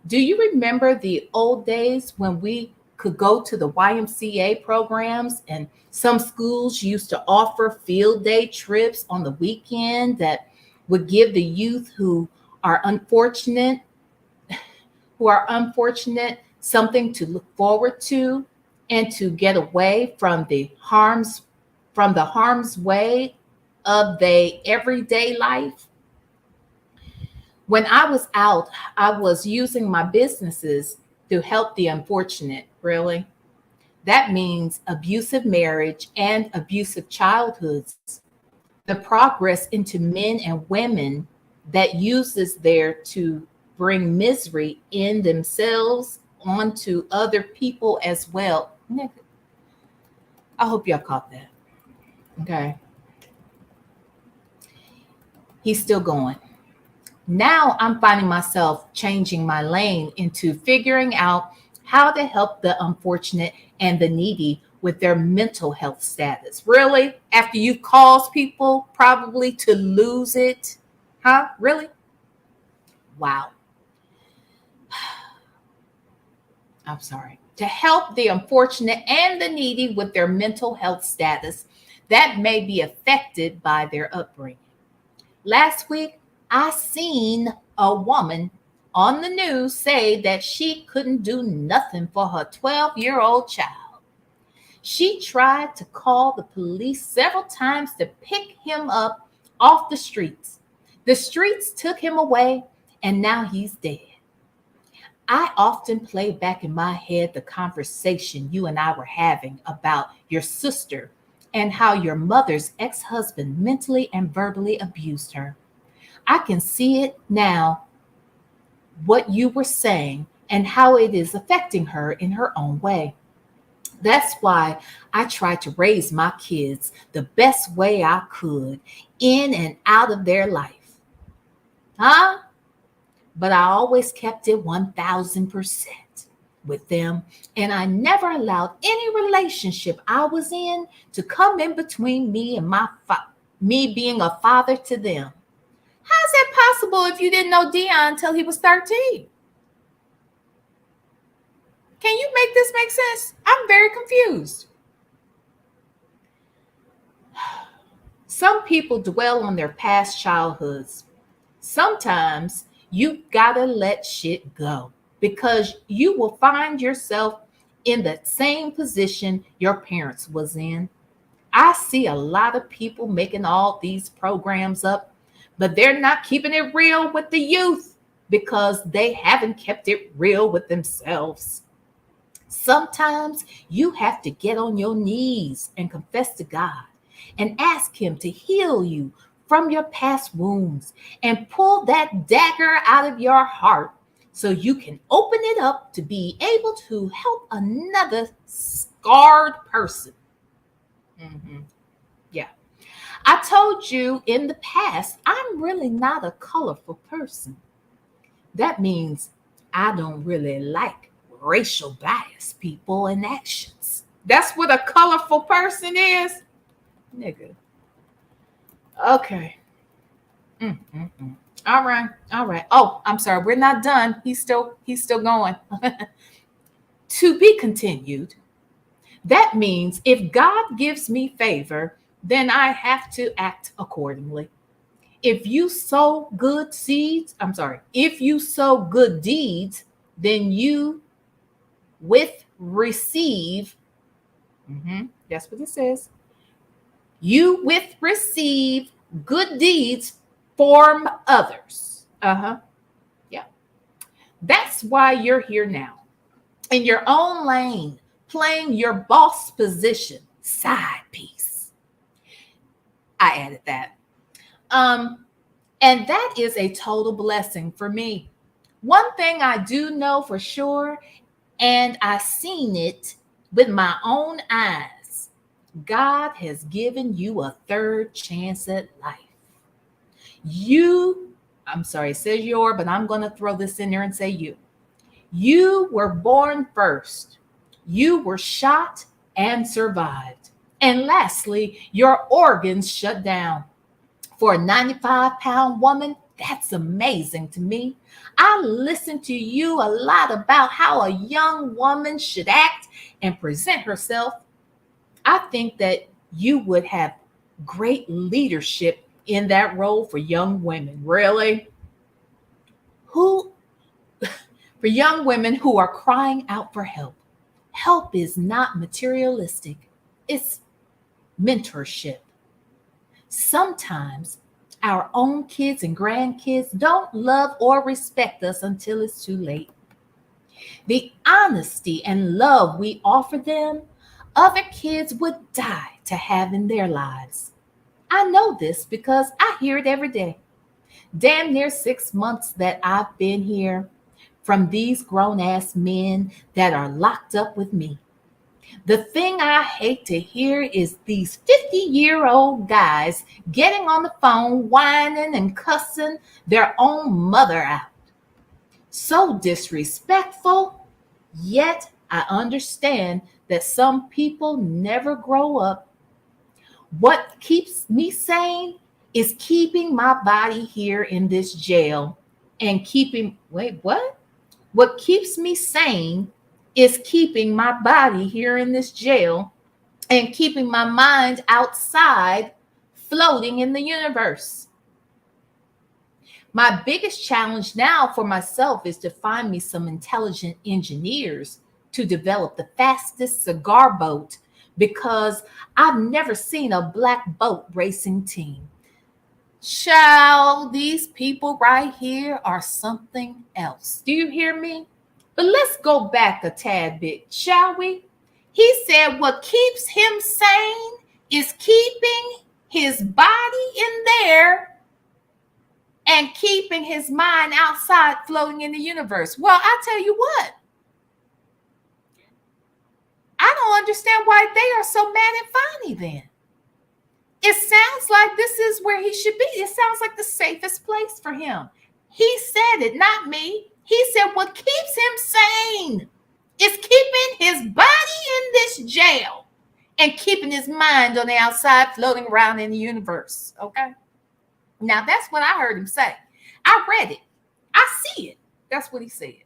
Do you remember the old days when we could go to the YMCA programs and some schools used to offer field day trips on the weekend that would give the youth who are unfortunate something to look forward to and to get away from the harm's way of their everyday life? When I was out, I was using my businesses to help the unfortunate, really. That means abusive marriage and abusive childhoods. The progress into men and women that uses there to bring misery in themselves onto other people as well. I hope y'all caught that. Okay. He's still going. Now I'm finding myself changing my lane into figuring out how to help the unfortunate and the needy with their mental health status. Really? After you cause people probably to lose it? Huh? Really? Wow. I'm sorry. To help the unfortunate and the needy with their mental health status that may be affected by their upbringing. Last week, I seen a woman on the news say that she couldn't do nothing for her 12-year-old child. She tried to call the police several times to pick him up off the streets. The streets took him away, and now he's dead. I often play back in my head the conversation you and I were having about your sister and how your mother's ex-husband mentally and verbally abused her. I can see it now, what you were saying and how it is affecting her in her own way. That's why I tried to raise my kids the best way I could in and out of their life. Huh? But I always kept it 1000% with them, and I never allowed any relationship I was in to come in between me and me being a father to them. How's that possible if you didn't know Dion until he was 13? Can you make this make sense? I'm very confused. Some people dwell on their past childhoods. Sometimes you gotta let shit go because you will find yourself in the same position your parents was in. I see a lot of people making all these programs up, but they're not keeping it real with the youth because they haven't kept it real with themselves. Sometimes you have to get on your knees and confess to God and ask Him to heal you from your past wounds and pull that dagger out of your heart so you can open it up to be able to help another scarred person. Yeah. I told you in the past, I'm really not a colorful person. That means I don't really like racial bias people and actions. That's what a colorful person is. Nigga. Okay. All right. All right. Oh, I'm sorry. We're not done. He's still going. To be continued. That means if God gives me favor, then I have to act accordingly. If you sow good seeds, if you sow good deeds, then you with receive. That's what it says. You with receive good deeds form others. Yeah. That's why you're here now. In your own lane, playing your boss position, side piece. I added that. And that is a total blessing for me. One thing I do know for sure, and I've seen it with my own eyes, God has given you a third chance at life. It says your, but I'm going to throw this in there and say you. You were born first. You were shot and survived. And lastly, your organs shut down. For a 95-pound woman, that's amazing to me. I listened to you a lot about how a young woman should act and present herself. I think that you would have great leadership in that role for young women. Really? For young women who are crying out for help. Help is not materialistic. It's mentorship. Sometimes our own kids and grandkids don't love or respect us until it's too late. The honesty and love we offer them, other kids would die to have in their lives. I know this because I hear it every day. Damn near 6 months that I've been here from these grown-ass men that are locked up with me. The thing I hate to hear is these 50-year-old guys getting on the phone, whining and cussing their own mother out. So disrespectful, yet I understand that some people never grow up. What keeps me sane is keeping my body here in this jail and wait, what? What keeps me sane is keeping my body here in this jail and keeping my mind outside, floating in the universe. My biggest challenge now for myself is to find me some intelligent engineers to develop the fastest cigar boat, because I've never seen a black boat racing team. Child, these people right here are something else. Do you hear me? But let's go back a tad bit, shall we? He said what keeps him sane is keeping his body in there and keeping his mind outside, floating in the universe. Well, I tell you what, I don't understand why they are so mad at Fonnie then. It sounds like this is where he should be. It sounds like the safest place for him. He said it, not me. He said what keeps him sane is keeping his body in this jail and keeping his mind on the outside, floating around in the universe. Okay? Now, that's what I heard him say. I read it. I see it. That's what he said.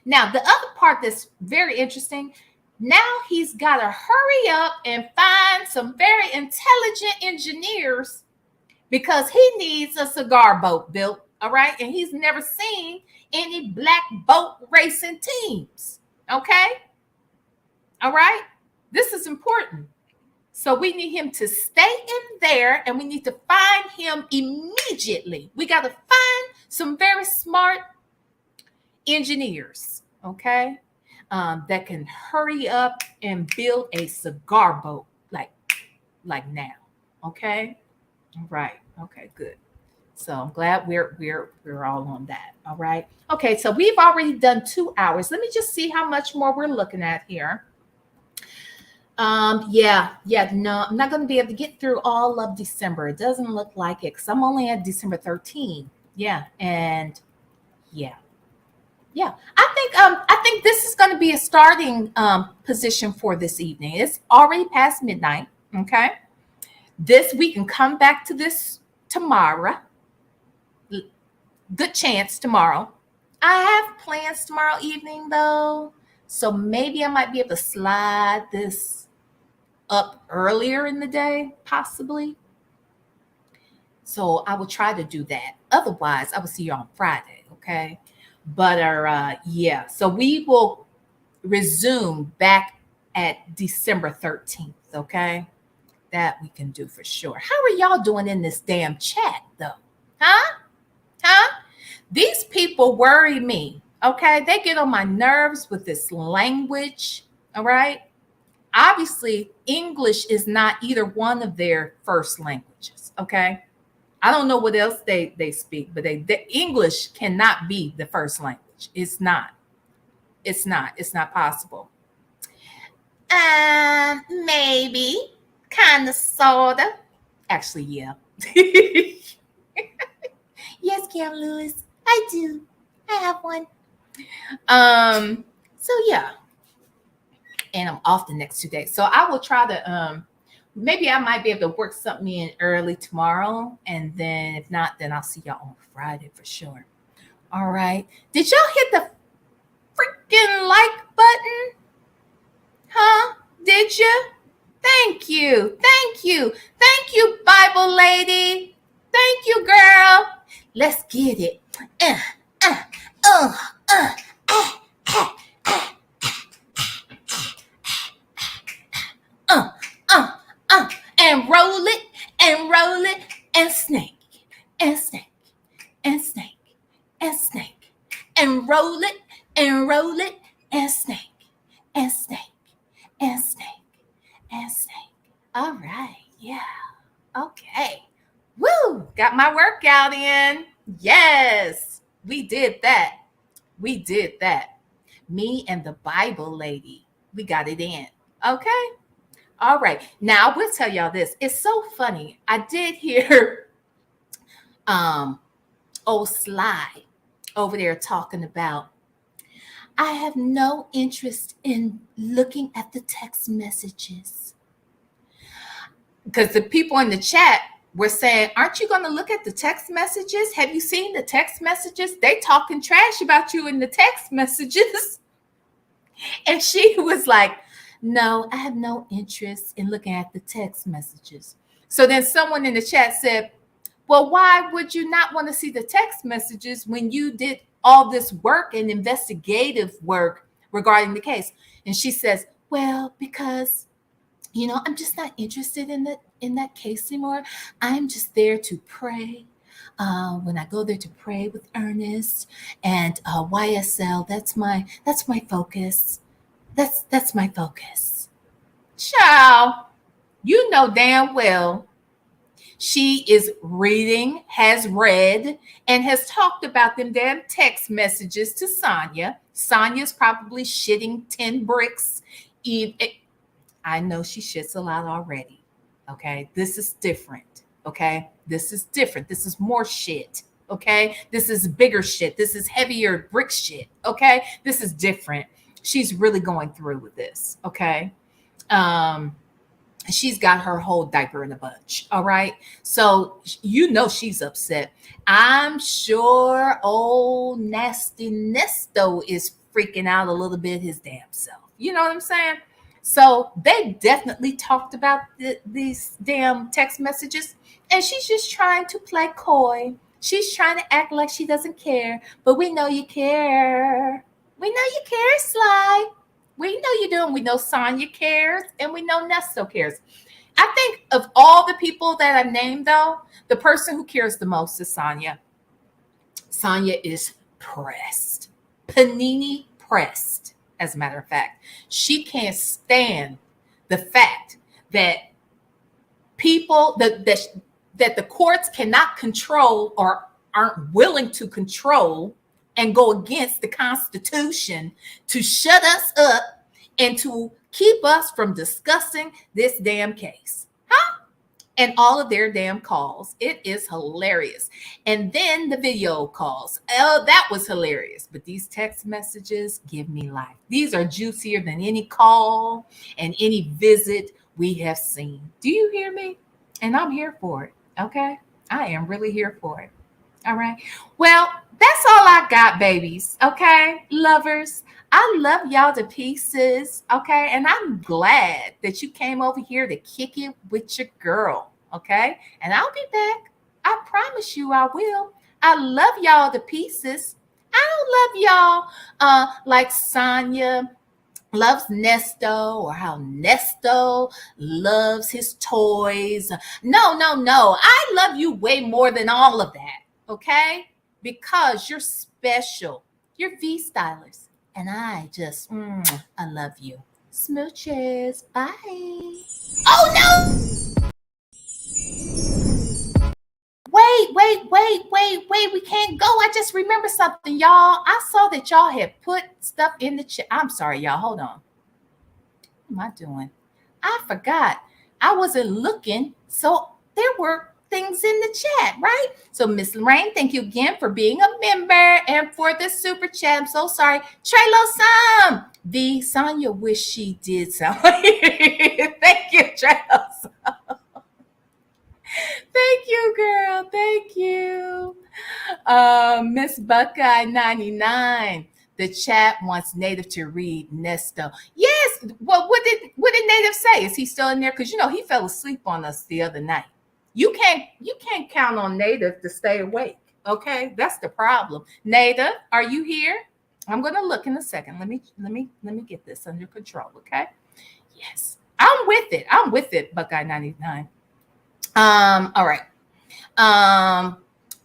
Now, the other part that's very interesting, now he's got to hurry up and find some very intelligent engineers because he needs a cigar boat built, all right? And he's never seen any black boat racing teams, okay? All right? This is important. So we need him to stay in there, and we need to find him immediately. We got to find some very smart engineers, okay? That can hurry up and build a cigar boat like now. Okay. All right. Okay, good. So I'm glad we're all on that. All right. Okay, so we've already done 2 hours. Let me just see how much more we're looking at here. No, I'm not going to be able to get through all of December. It doesn't look like it because I'm only at December 13. Yeah, and yeah. I think this is going to be a starting position for this evening. It's already past midnight. Okay, we can come back to this tomorrow. Good chance tomorrow. I have plans tomorrow evening though, so maybe I might be able to slide this up earlier in the day, possibly. So I will try to do that. Otherwise, I will see you on Friday. Okay. But yeah, so we will resume back at December 13th, okay? That we can do for sure. How are y'all doing in this damn chat, though? Huh? These people worry me, okay? They get on my nerves with this language, all right? Obviously, English is not either one of their first languages, okay? I don't know what else they speak, but the English cannot be the first language. It's not possible. Maybe, kind of, sort of. Actually, yeah. Yes, Cam Lewis, I do. I have one. So yeah. And I'm off the next 2 days. So I will try to maybe I might be able to work something in early tomorrow. And then if not, then I'll see y'all on Friday for sure. All right. Did y'all hit the freaking like button? Huh? Did you? Thank you. Thank you. Thank you, Bible lady. Thank you, girl. Let's get it. And roll it, and roll it, and snake, and snake, and snake, and snake, and roll it, and roll it, and snake, and snake, and snake, and snake. All right, yeah, okay. Woo, got my workout in. Yes, we did that. We did that. Me and the Bible lady, we got it in. Okay. All right. Now I will tell y'all this. It's so funny. I did hear old Sly over there talking about, I have no interest in looking at the text messages. Because the people in the chat were saying, aren't you going to look at the text messages? Have you seen the text messages? They talking trash about you in the text messages. And she was like, no, I have no interest in looking at the text messages. So then someone in the chat said, well, why would you not want to see the text messages when you did all this work and investigative work regarding the case? And she says, well, because, I'm just not interested in that case anymore. I'm just there to pray. When I go there to pray with Ernest and YSL, that's my focus. That's my focus. Child, you know damn well she is reading, has read, and has talked about them damn text messages to Sonya. Sonya's probably shitting 10 bricks. I know she shits a lot already. Okay, this is different. Okay, this is different. This is more shit. Okay, this is bigger shit. This is heavier brick shit. Okay, this is different. She's really going through with this. Okay. She's got her whole diaper in a bunch. All right. So she's upset. I'm sure old nasty Nesto is freaking out a little bit his damn self. You know what I'm saying? So they definitely talked about these damn text messages, and she's just trying to play coy. She's trying to act like she doesn't care, but we know you care. We know you care, Sly. We know you do, and we know Sonya cares, and we know Nesto cares. I think of all the people that I've named, though, the person who cares the most is Sonya. Sonya is pressed. Panini pressed, as a matter of fact. She can't stand the fact that people, that the courts cannot control or aren't willing to control and go against the Constitution to shut us up and to keep us from discussing this damn case. Huh? And all of their damn calls. It is hilarious. And then the video calls. Oh, that was hilarious. But these text messages give me life. These are juicier than any call and any visit we have seen. Do you hear me? And I'm here for it. Okay? I am really here for it. All right. Well, that's all I got, babies. Okay, lovers. I love y'all to pieces. Okay. And I'm glad that you came over here to kick it with your girl. Okay. And I'll be back. I promise you I will. I love y'all to pieces. I don't love y'all like Sonya loves Nesto or how Nesto loves his toys. No. I love you way more than all of that. Okay? Because you're special. You're V-stylers. And I just, I love you. Smooches. Bye. Oh, no! Wait. We can't go. I just remembered something, y'all. I saw that y'all had put stuff in the chat. I'm sorry, y'all. Hold on. What am I doing? I forgot. I wasn't looking. So there were things in the chat, right? So Miss Lorraine, thank you again for being a member and for the super chat. I'm so sorry. Trelo Sam. The Sonya wish she did so. Thank you, Trelo Sam. Thank you, girl. Thank you. Miss Buckeye 99. The chat wants Native to read Nesto. Yes. Well, what did Native say? Is he still in there? Because he fell asleep on us the other night. You can't count on Native to stay awake. Okay, that's the problem. Native, are you here? I'm gonna look in a second. Let me get this under control. Okay. Yes, I'm with it. Buckeye 99. All right.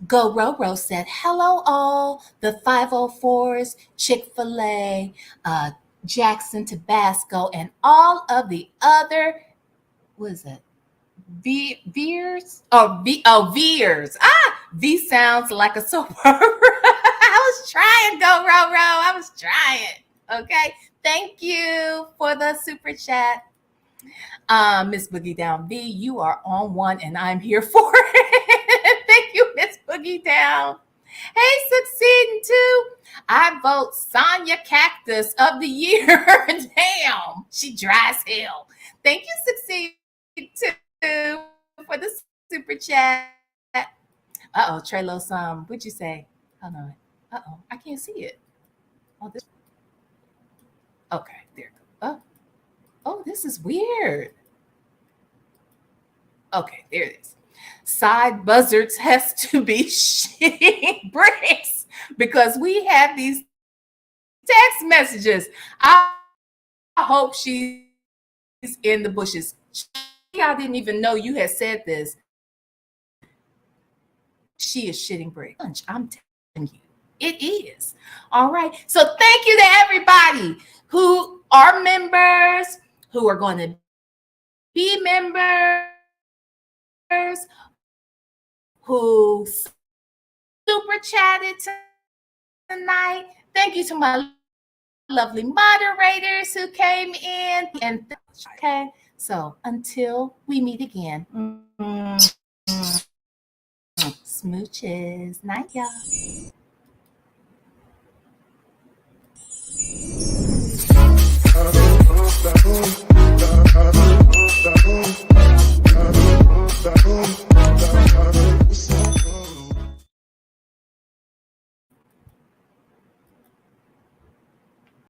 Go Roro said, hello all the 504s, Chick-fil-A, Jackson, Tabasco, and all of the other, what is it? Veers? Veers. V sounds like a soap opera. I was trying, Go Roro. I was trying. Okay. Thank you for the super chat. Miss Boogie Down V, you are on one and I'm here for it. Thank you, Miss Boogie Down. Hey, Succeeding too. I vote Sonia Cactus of the Year. Damn, she dry as hell. Thank you, Succeed too, for the super chat. Uh-oh, Trelos, what'd you say? Hold on. Uh-oh, I can't see it. Oh, this. Okay, there it goes. Oh, this is weird. Okay, there it is. Side buzzards has to be shitting bricks because we have these text messages. I hope she's in the bushes. I didn't even know you had said this. She is shitting bricks. I'm telling you, it is. All right. So thank you to everybody who are members, who are going to be members, who super chatted tonight. Thank you to my lovely moderators who came in. And okay, so until we meet again, smooches. Night, y'all.